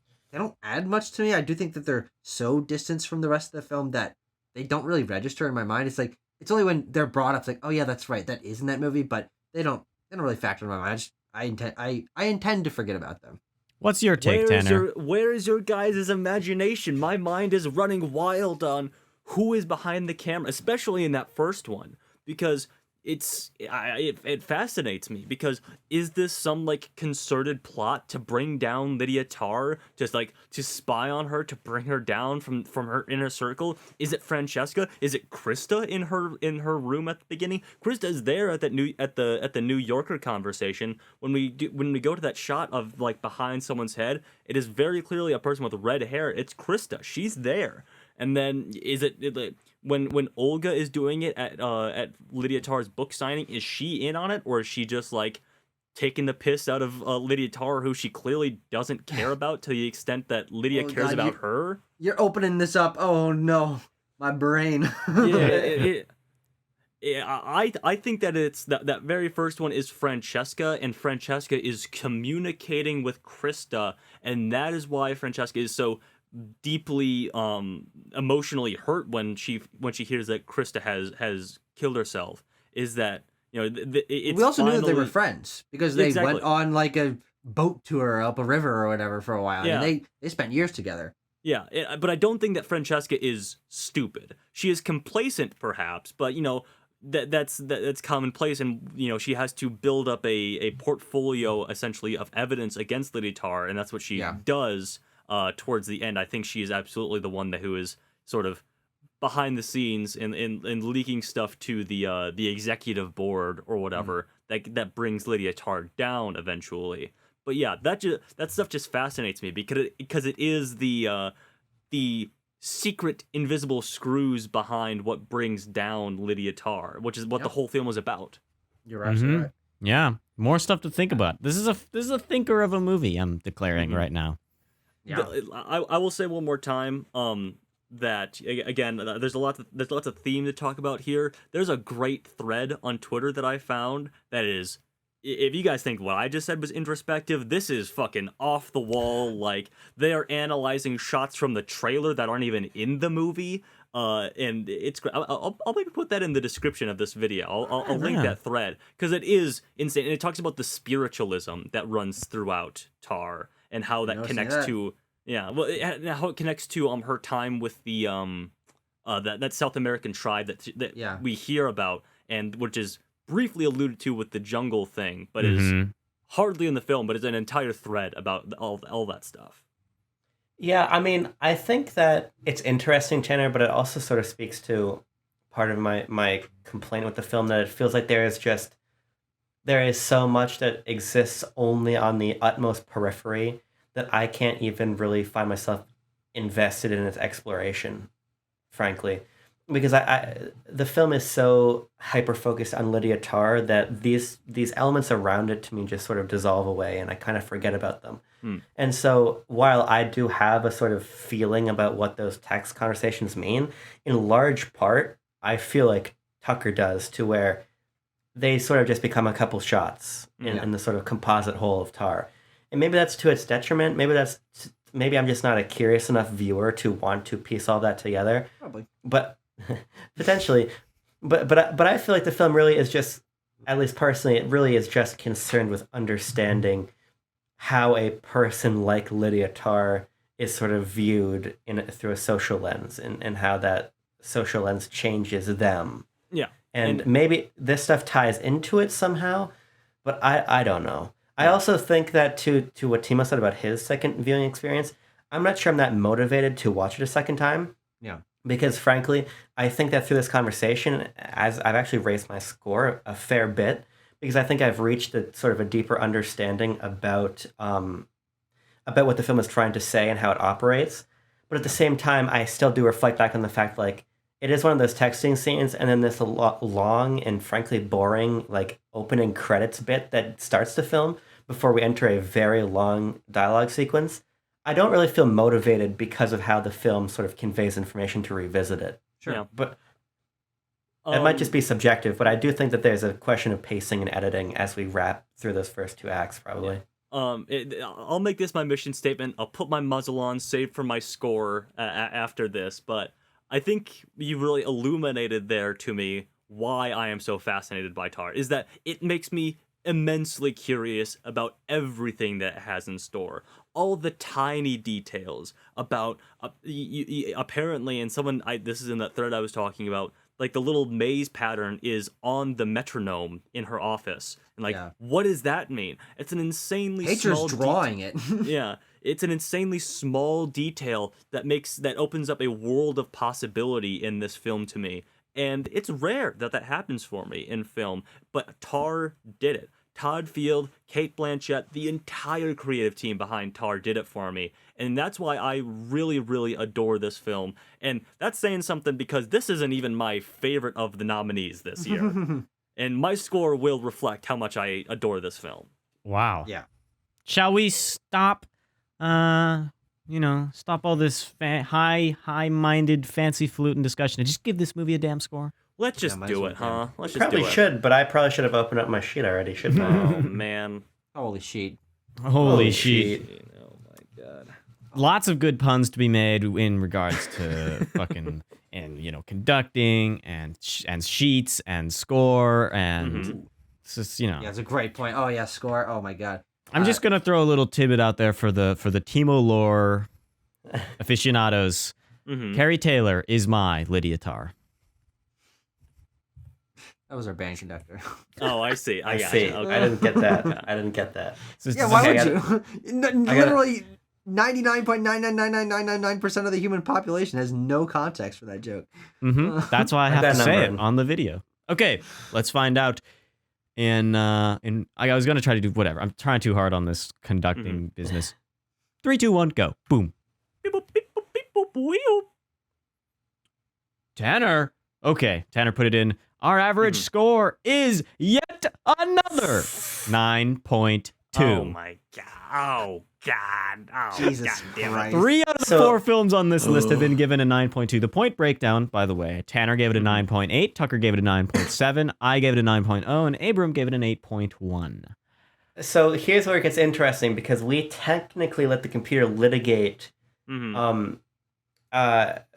add much to me. I do think that they're so distanced from the rest of the film that they don't really register in my mind. It's like, it's only when they're brought up, it's like, oh yeah, that's right, that is in that movie, but they don't really factor in my mind. I intend to forget about them. What's your take, Tanner? Where is your guys' imagination? My mind is running wild on who is behind the camera, especially in that first one, because it fascinates me. Because is this some like concerted plot to bring down Lydia Tár, just like to spy on her, to bring her down from her inner circle? Is it Francesca? Is it Krista in her room at the beginning? Krista is there at the New Yorker conversation when we go to that shot of like behind someone's head. It is very clearly a person with red hair. It's Krista. She's there. And then is it when Olga is doing it at Lydia Tár's book signing, is she in on it, or is she just like taking the piss out of Lydia Tár, who she clearly doesn't care about to the extent that Lydia cares about her? You're opening this up. Oh no, my brain. I think that it's that very first one is Francesca, and Francesca is communicating with Krista, and that is why Francesca is so deeply emotionally hurt when she hears that Krista has killed herself. Is that, you know, it's we also knew that they were finally- friends because they Exactly. went on like a boat tour up a river or whatever for a while. Yeah. And they spent years together. Yeah, but I don't think that Francesca is stupid. She is complacent, perhaps, but you know that's commonplace, and you know she has to build up a portfolio essentially of evidence against Lydia Tár, and that's what she does towards the end. I think she is absolutely the one who is sort of behind the scenes and leaking stuff to the executive board or whatever that brings Lydia Tár down eventually. But yeah, that stuff just fascinates me because it is the secret invisible screws behind what brings down Lydia Tár, which is what the whole film was about. You're absolutely right. Yeah, more stuff to think about. This is a thinker of a movie. I'm declaring right now. Yeah. I will say one more time that again there's lots of theme to talk about here. There's a great thread on Twitter that I found that is, if you guys think what I just said was introspective, this is fucking off the wall. Like, they are analyzing shots from the trailer that aren't even in the movie. And it's great. I'll maybe put that in the description of this video. I'll link that thread, because it is insane. And it talks about the spiritualism that runs throughout Tar and how that connects to how it connects to her time with the that South American tribe that we hear about, and which is briefly alluded to with the jungle thing, but is hardly in the film, but it's an entire thread about all that stuff. Yeah, I mean, I think that it's interesting, Tanner, but it also sort of speaks to part of my complaint with the film, that it feels like there is so much that exists only on the utmost periphery that I can't even really find myself invested in its exploration, frankly. Because the film is so hyper-focused on Lydia Tár that these elements around it to me just sort of dissolve away, and I kind of forget about them. And so while I do have a sort of feeling about what those text conversations mean, in large part, I feel like Tucker does, to where they sort of just become a couple shots in the sort of composite whole of Tar. And maybe that's to its detriment. Maybe I'm just not a curious enough viewer to want to piece all that together. Probably. But potentially. But I feel like the film really is just, at least personally, it really is just concerned with understanding how a person like Lydia Tár is sort of viewed through a social lens, and how that social lens changes them. Yeah. And maybe this stuff ties into it somehow, but I don't know. I also think that to what Timo said about his second viewing experience, I'm not sure I'm that motivated to watch it a second time. Yeah. Because frankly, I think that through this conversation, as I've actually raised my score a fair bit, because I think I've reached a deeper understanding about what the film is trying to say and how it operates. But at the same time, I still do reflect back on the fact, like, it is one of those texting scenes, and then this long and frankly boring, like, opening credits bit that starts the film before we enter a very long dialogue sequence. I don't really feel motivated because of how the film sort of conveys information to revisit it. Sure. Yeah. But it might just be subjective, but I do think that there's a question of pacing and editing as we wrap through those first two acts, probably. I'll make this my mission statement. I'll put my muzzle on, save for my score after this, but I think you really illuminated there to me why I am so fascinated by Tar, is that it makes me immensely curious about everything that it has in store. All the tiny details about, apparently, and this is in that thread I was talking about, like, the little maze pattern is on the metronome in her office. And, like, what does that mean? It's an insanely small... drawing it. Yeah. It's an insanely small detail that opens up a world of possibility in this film to me. And it's rare that happens for me in film. But Tar did it. Todd Field, Kate Blanchett, the entire creative team behind Tar did it for me. And that's why I really, really adore this film. And that's saying something, because this isn't even my favorite of the nominees this year. And my score will reflect how much I adore this film. Wow. Yeah. Shall we stop, stop all this high-minded, fancy-falutin discussion and just give this movie a damn score? Let's just do it, huh? Let's just probably do it. Should, but I probably should have opened up my sheet already, shouldn't I? Oh, man. Holy sheet. Holy sheet. Oh, my God. Lots of good puns to be made in regards to fucking, and, conducting and sheets and score and it's just, Yeah, it's a great point. Oh, yeah, score. Oh, my God. I'm just going to throw a little tidbit out there for the Timo lore aficionados. Carrie Taylor is my Lydia Tár. That was our band conductor. Oh, I see. I see. Okay. I didn't get that. I didn't get that. Yeah, why would you? Literally 99.99999% of the human population has no context for that joke. That's why I have to say it on the video. Okay, let's find out. I was going to try to do whatever. I'm trying too hard on this conducting business. 3, 2, 1, go. Boom. Tanner. Okay, Tanner put it in. Our average score is yet another 9.2. Oh my god. Oh god. Oh Jesus god damn it. Christ. 3 out of the So- 4 films on this list have been given a 9.2. The point breakdown, by the way, Tanner gave it a 9.8, Tucker gave it a 9.7, I gave it a 9.0, and Abram gave it an 8.1. So here's where it gets interesting because we technically let the computer litigate. Mhm.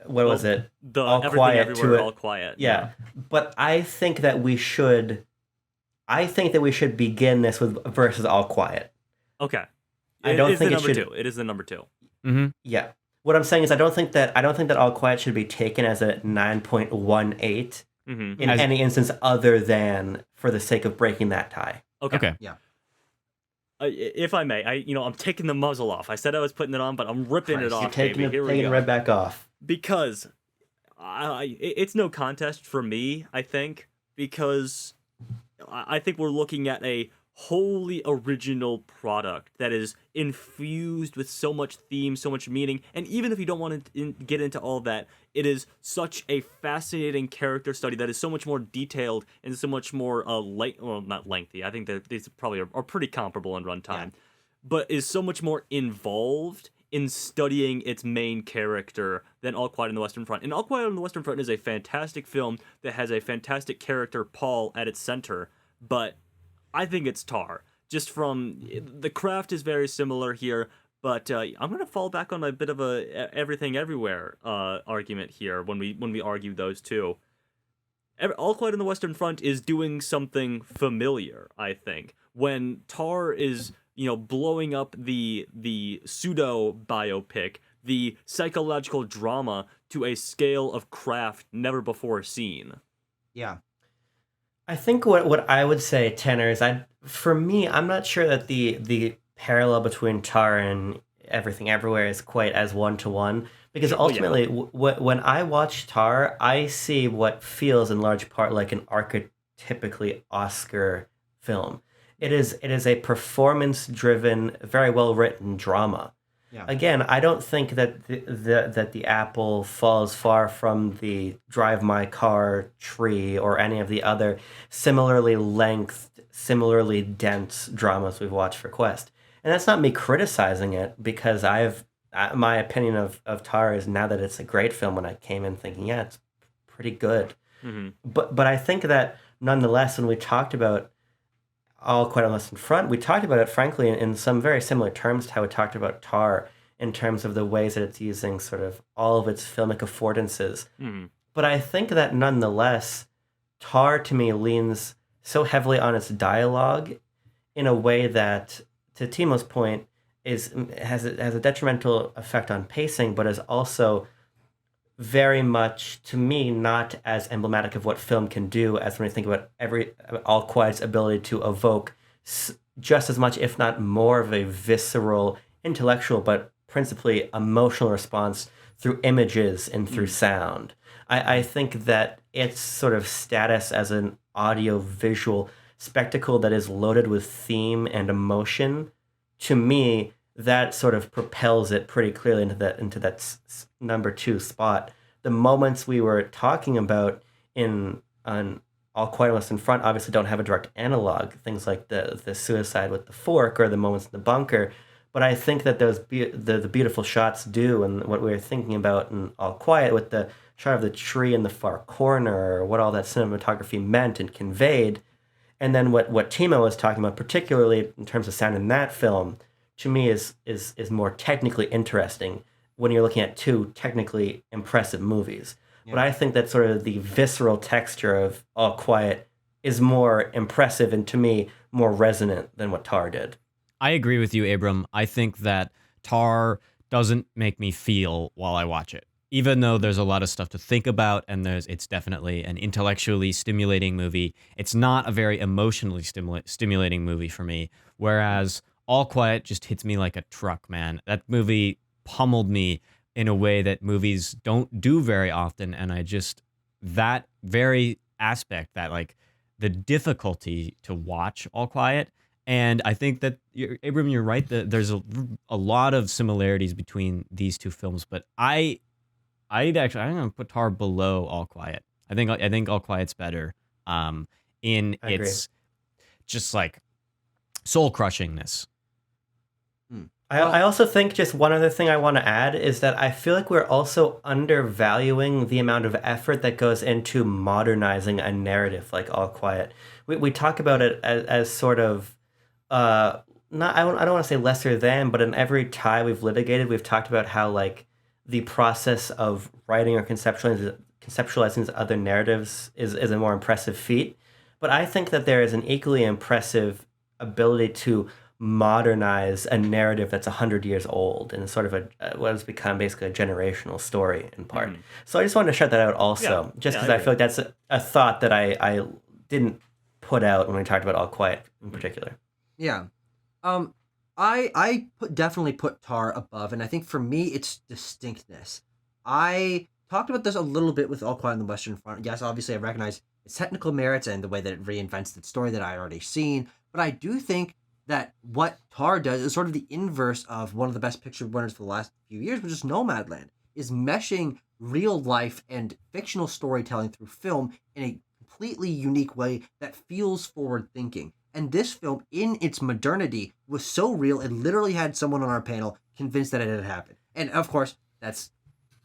What was it? The All everything quiet everywhere to it. all quiet. Yeah, but I think that we should. I think that we should begin this with versus All Quiet. Okay. I don't think the it number should- 2. It is the number 2. Mm-hmm. Yeah. What I'm saying is I don't think that All Quiet should be taken as a 9.18 Mhm. in As- any instance other than for the sake of breaking that tie. Okay. If I may, I'm taking the muzzle off. I said I was putting it on, but I'm ripping it You're off, taking baby. Here we taking go. the red back off. Because it's no contest for me, I think, because I think we're looking at a wholly original product that is infused with so much theme, so much meaning, and even if you don't want to get into all that, it is such a fascinating character study that is so much more detailed and so much more not lengthy. I think that these probably are pretty comparable in runtime, but is so much more involved in studying its main character than All Quiet on the Western Front. And All Quiet on the Western Front is a fantastic film that has a fantastic character, Paul, at its center, but I think it's Tar. Just from the craft is very similar here, but I'm gonna fall back on a bit of a everything everywhere argument here when we argue those two. All Quiet on the Western Front is doing something familiar, I think. When Tar is blowing up the pseudo biopic, the psychological drama to a scale of craft never before seen. Yeah. I think what I would say, Tanner, is for me, I'm not sure that the parallel between Tar and Everything Everywhere is quite as one-to-one. Because ultimately, when I watch Tar, I see what feels in large part like an archetypically Oscar film. It is a performance-driven, very well-written drama. Yeah. Again, I don't think that the apple falls far from the Drive My Car tree or any of the other similarly lengthed, similarly dense dramas we've watched for Quest. And that's not me criticizing it because my opinion of Tar is now that it's a great film when I came in thinking, yeah, it's pretty good. Mm-hmm. But I think that nonetheless, when we talked about All Quiet on the Western Front, we talked about it, frankly, in some very similar terms to how we talked about Tar in terms of the ways that it's using sort of all of its filmic affordances. Mm-hmm. But I think that nonetheless, Tar to me leans so heavily on its dialogue in a way that, to Timo's point, has a detrimental effect on pacing, but is also very much, to me, not as emblematic of what film can do as when I think about All Quiet's ability to evoke just as much, if not more, of a visceral, intellectual, but principally emotional response through images and through sound. I think that its sort of status as an audio-visual spectacle that is loaded with theme and emotion, to me, that sort of propels it pretty clearly into that number 2 spot. The moments we were talking about on All Quiet on the Western Front obviously don't have a direct analog. Things like the suicide with the fork or the moments in the bunker. But I think that those the beautiful shots do, and what we were thinking about in All Quiet with the shot of the tree in the far corner, or what all that cinematography meant and conveyed, and then what Timo was talking about, particularly in terms of sound in that film, to me is more technically interesting when you're looking at two technically impressive movies. Yeah. But I think that sort of the visceral texture of All Quiet is more impressive and, to me, more resonant than what Tar did. I agree with you, Abram. I think that Tar doesn't make me feel while I watch it. Even though there's a lot of stuff to think about and it's definitely an intellectually stimulating movie, it's not a very emotionally stimulating movie for me. Whereas All Quiet just hits me like a truck, man. That movie pummeled me in a way that movies don't do very often. And that very aspect, that like the difficulty to watch All Quiet. And I think that, Abram, you're right, that there's a lot of similarities between these two films, but I I'm gonna put Tar below All Quiet. I think All Quiet's better. In I agree. its just like soul crushingness. I also think just one other thing I want to add is that I feel like we're also undervaluing the amount of effort that goes into modernizing a narrative like All Quiet. We talk about it as sort of not I don't want to say lesser than, but in every tie we've litigated, we've talked about how like the process of writing or conceptualizing other narratives is a more impressive feat. But I think that there is an equally impressive ability to modernize a narrative that's 100 years old and sort of what has become basically a generational story in part. So I just wanted to shout that out also, just because I feel like that's a thought that I didn't put out when we talked about All Quiet in particular. Yeah. Definitely put Tar above, and I think for me it's distinctness. I talked about this a little bit with All Quiet on the Western Front. Yes, obviously I recognize its technical merits and the way that it reinvents the story that I had already seen, but I do think that what Tar does is sort of the inverse of one of the best picture winners for the last few years, which is Nomadland, is meshing real life and fictional storytelling through film in a completely unique way that feels forward thinking. And this film, in its modernity, was so real, it literally had someone on our panel convinced that it had happened. And of course, that's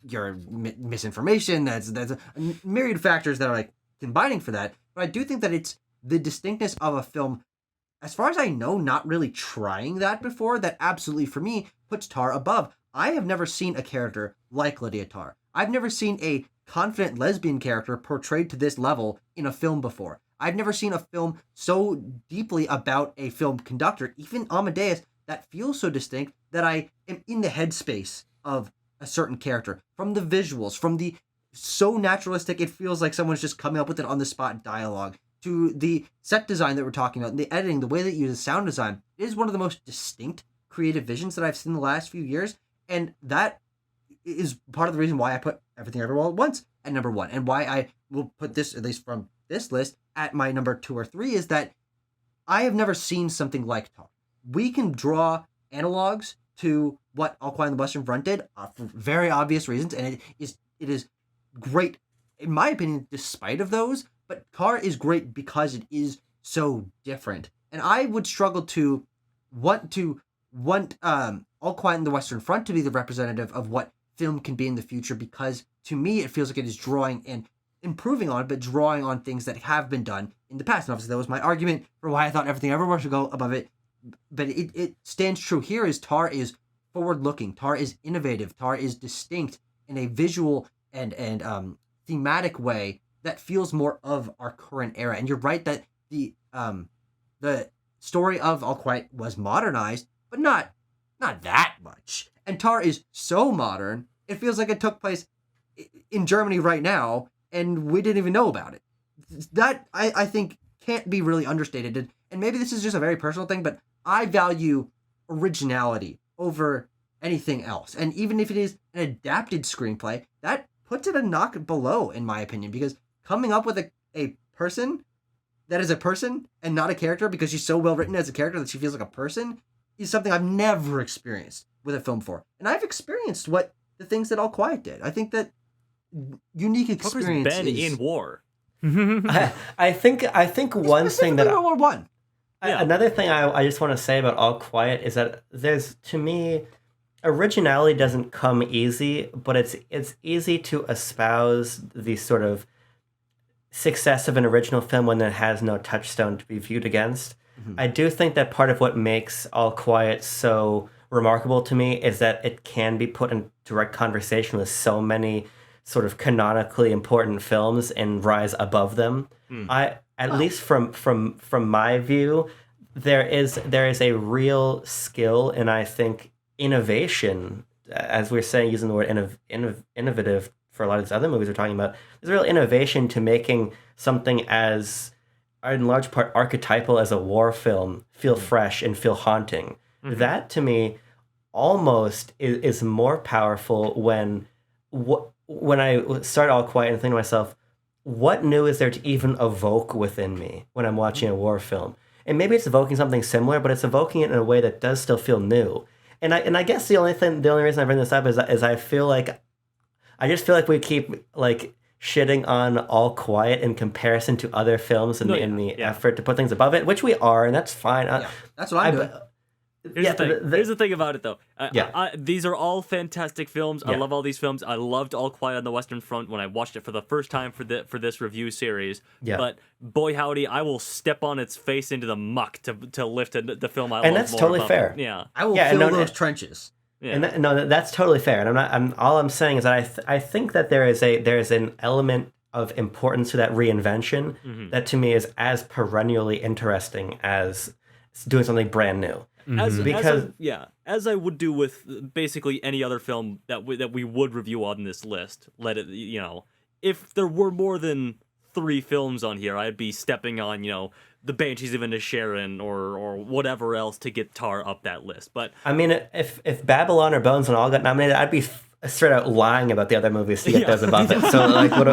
your misinformation, that's a myriad of factors that are like combining for that. But I do think that it's the distinctness of a film, as far as I know, not really trying that before, that absolutely, for me, puts Tar above. I have never seen a character like Lydia Tár. I've never seen a confident lesbian character portrayed to this level in a film before. I've never seen a film so deeply about a film conductor, even Amadeus, that feels so distinct that I am in the headspace of a certain character. From the visuals, from the so naturalistic, it feels like someone's just coming up with it on the spot dialogue, to the set design that we're talking about, the editing, the way that it uses sound design. It is one of the most distinct creative visions that I've seen in the last few years, and that is part of the reason why I put Everything Everywhere All at Once at number one, and why I will put this, at least from this list, at my number 2 or 3, is that I have never seen something like Tar. We can draw analogs to what All Quiet on the Western Front did for very obvious reasons, and it is great, in my opinion, despite of those. But Tar is great because it is so different, and I would struggle to want All Quiet on the Western Front to be the representative of what film can be in the future, because to me it feels like it is drawing and improving on, but drawing on things that have been done in the past. And obviously that was my argument for why I thought Everything Everywhere should go above it. But it stands true here. Is Tar is forward-looking. Tar is innovative. Tar is distinct in a visual and thematic way that feels more of our current era. And you're right that the story of All Quiet was modernized, but not that much. And Tar is so modern, it feels like it took place in Germany right now, and we didn't even know about it. That, I think, can't be really understated. And maybe this is just a very personal thing, but I value originality over anything else. And even if it is an adapted screenplay, that puts it a knock below, in my opinion, because coming up with a person that is a person and not a character, because she's so well written as a character that she feels like a person, is something I've never experienced with a film before. And I've experienced what the things that All Quiet did. I think that unique experience been in war. I think one thing that World War One. Another thing I just want to say about All Quiet is that there's, to me, originality doesn't come easy, but it's easy to espouse the sort of success of an original film when it has no touchstone to be viewed against. Mm-hmm. I do think that part of what makes All Quiet so remarkable to me is that it can be put in direct conversation with so many sort of canonically important films and rise above them. At least from my view, there is a real skill, and I think innovation, as we're saying, using the word innovative for a lot of these other movies we're talking about, there's a real innovation to making something as, in large part, archetypal as a war film feel fresh and feel haunting. Mm-hmm. That, to me, almost is more powerful when I start All Quiet and think to myself, what new is there to even evoke within me when I'm watching a war film? And maybe it's evoking something similar, but it's evoking it in a way that does still feel new. And I guess the only reason I bring this up is I feel like I just feel like we keep like shitting on All Quiet in comparison to other films in the effort to put things above it, which we are, and that's fine. That's what I'm doing. Here's the thing about it, though. Yeah. These are all fantastic films. Yeah. I love all these films. I loved All Quiet on the Western Front when I watched it for the first time for this review series. Yeah. But boy howdy, I will step on its face into the muck to lift the film I love. And that's more totally above fair. it. Yeah. I will fill those trenches. Yeah. And that's totally fair. And all I'm saying is that I think that there is an element of importance to that reinvention that to me is as perennially interesting as doing something brand new. As I would do with basically any other film that we would review on this list. If there were more than 3 films on here, I'd be stepping on the Banshees of Inisherin or whatever else to get Tar up that list. But I mean, if Babylon or Bones and all got nominated, I'd be straight out lying about the other movies to get those above it. So what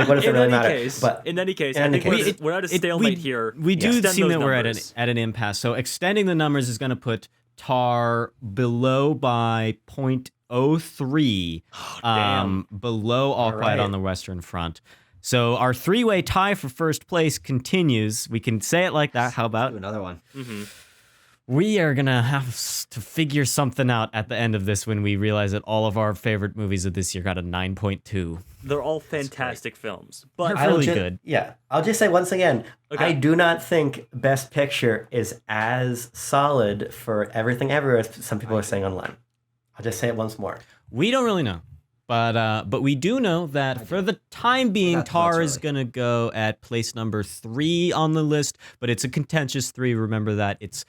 does it really matter? In any case, I think we're at a stalemate here. We do Extend seem those that we're numbers. at an impasse. So extending the numbers is going to put Tar below by 0.03, below All Quiet on the Western Front. So our 3-way tie for first place continues. We can say it like that. How about Do another one? Mm-hmm. We are going to have to figure something out at the end of this when we realize that all of our favorite movies of this year got a 9.2. They're all fantastic films, but They're really good. Yeah, I'll just say once again, Okay. I do not think Best Picture is as solid for Everything Everywhere as some people are saying online. I'll just say it once more. We don't really know. But we do know that for the time being, Tar is going to go at place number 3 on the list, but it's a contentious 3. Remember that it's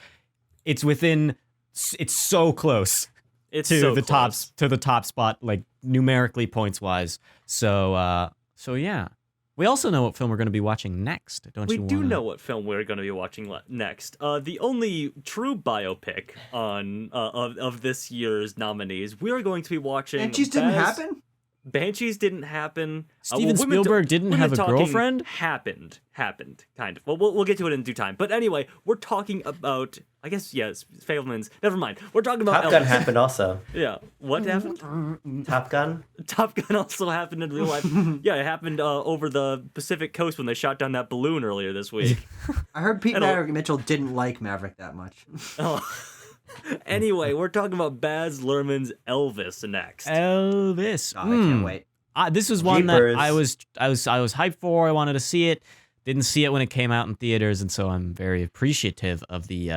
so close to the top spot, like numerically points wise. So yeah. We also know what film we're going to be watching next, don't you? We do know what film we're going to be watching next. The only true biopic on of this year's nominees, we are going to be watching. Banshees didn't happen. Banshees didn't happen. Steven Spielberg didn't have a girlfriend? Happened, kind of. Well, we'll get to it in due time. But anyway, we're talking about, I guess, yes, Fableman's. Never mind. We're talking about Top Gun happened also. Yeah. What happened? Top Gun? Top Gun also happened in real life. Yeah, it happened over the Pacific coast when they shot down that balloon earlier this week. I heard Pete Maverick Mitchell didn't like Maverick that much. Oh. Anyway, we're talking about Baz Luhrmann's Elvis next. Elvis. Oh, I can't wait. This was one that Jeepers. I was hyped for. I wanted to see it. Didn't see it when it came out in theaters, and so I'm very appreciative of the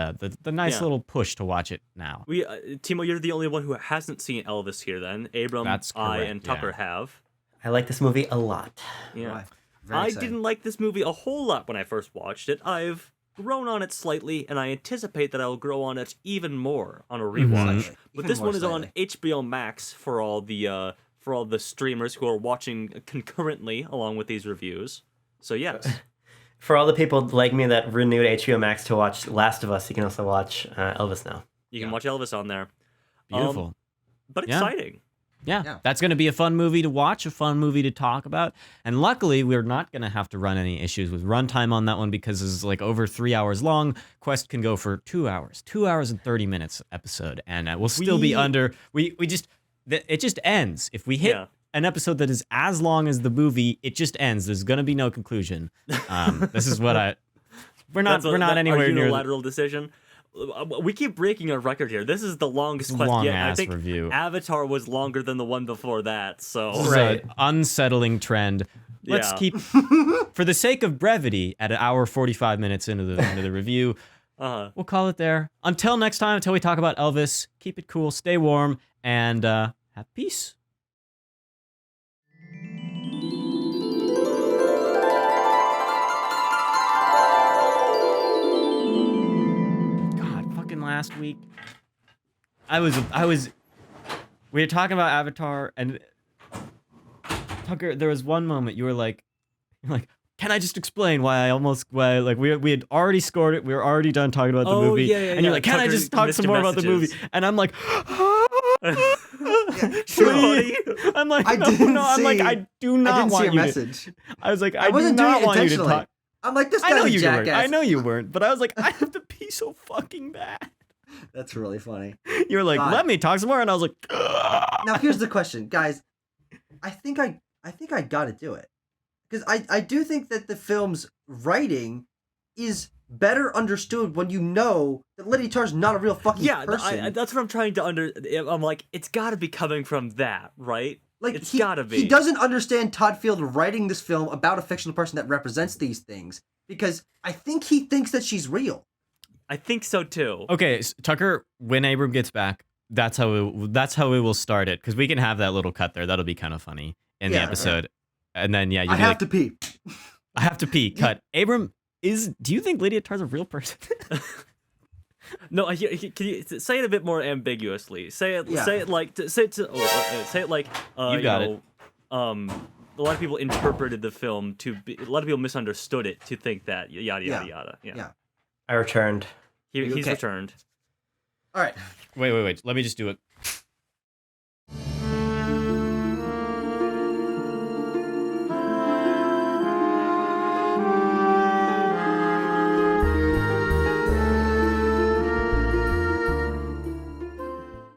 nice little push to watch it now. We Timo, you're the only one who hasn't seen Elvis here. Then Abram, That's I, correct, and Tucker have. I like this movie a lot. Yeah, Very I excited. didn't like this movie a whole lot when I first watched it. I've grown on it slightly, and I anticipate that I will grow on it even more on a rewatch. Slightly. But Even this more one is on slightly. HBO Max for all the streamers who are watching concurrently along with these reviews. So yes. For all the people like me that renewed HBO Max to watch Last of Us, you can also watch Elvis now. You can watch Elvis on there. Beautiful. But Yeah. exciting. Yeah, that's going to be a fun movie to watch, a fun movie to talk about. And luckily, we're not going to have to run any issues with runtime on that one because it's like over 3 hours long. Quest can go for 2 hours, 2 hours and 30 minutes episode. And we'll still be under, it just ends. If we hit an episode that is as long as the movie, it just ends. There's going to be no conclusion. This is what we're not anywhere our near unilateral decision. We keep breaking our record here. This is the longest quest yet. I think review. Avatar was longer than the one before that. So This is an unsettling trend. Let's keep, for the sake of brevity, at an hour 45 minutes into the review, we'll call it there. Until next time, until we talk about Elvis, keep it cool, stay warm, and have peace. God, fucking last week, we were talking about Avatar, and Tucker, there was one moment you're like, can I just explain why we had already scored it, we were already done talking about the movie, and you're like, can I just talk some more about the movie? And I'm like, Sure. I'm like, I no, didn't I'm like, see- I do not I didn't want see your you message. to. I was like, I do wasn't doing not it want you to intentionally. talk. I'm like, this I guy's know a you weren't. jackass. I know you weren't, but I was like, I have to pee so fucking bad. That's really funny. You were like, God. let me talk some more, and I was like, Now here's the question, guys. I think I got to do it because I do think that the film's writing is better understood when you know that Lydia Tár's not a real fucking person. That's what I'm trying to I'm like, it's got to be coming from that, right? Like it's gotta be. He doesn't understand Todd Field writing this film about a fictional person that represents these things because I think he thinks that she's real. I think so too. Okay, Tucker, when Abram gets back, that's how we will start it because we can have that little cut there. That'll be kind of funny in the episode, and then you I have to pee. I have to pee. Cut. Abram, do you think Lydia Tár's a real person? No, can you say it a bit more ambiguously? Say it like a lot of people interpreted the film to be, a lot of people misunderstood it to think that yada yada yada. Yeah. I returned. He's returned. All right. Wait. Let me just do it.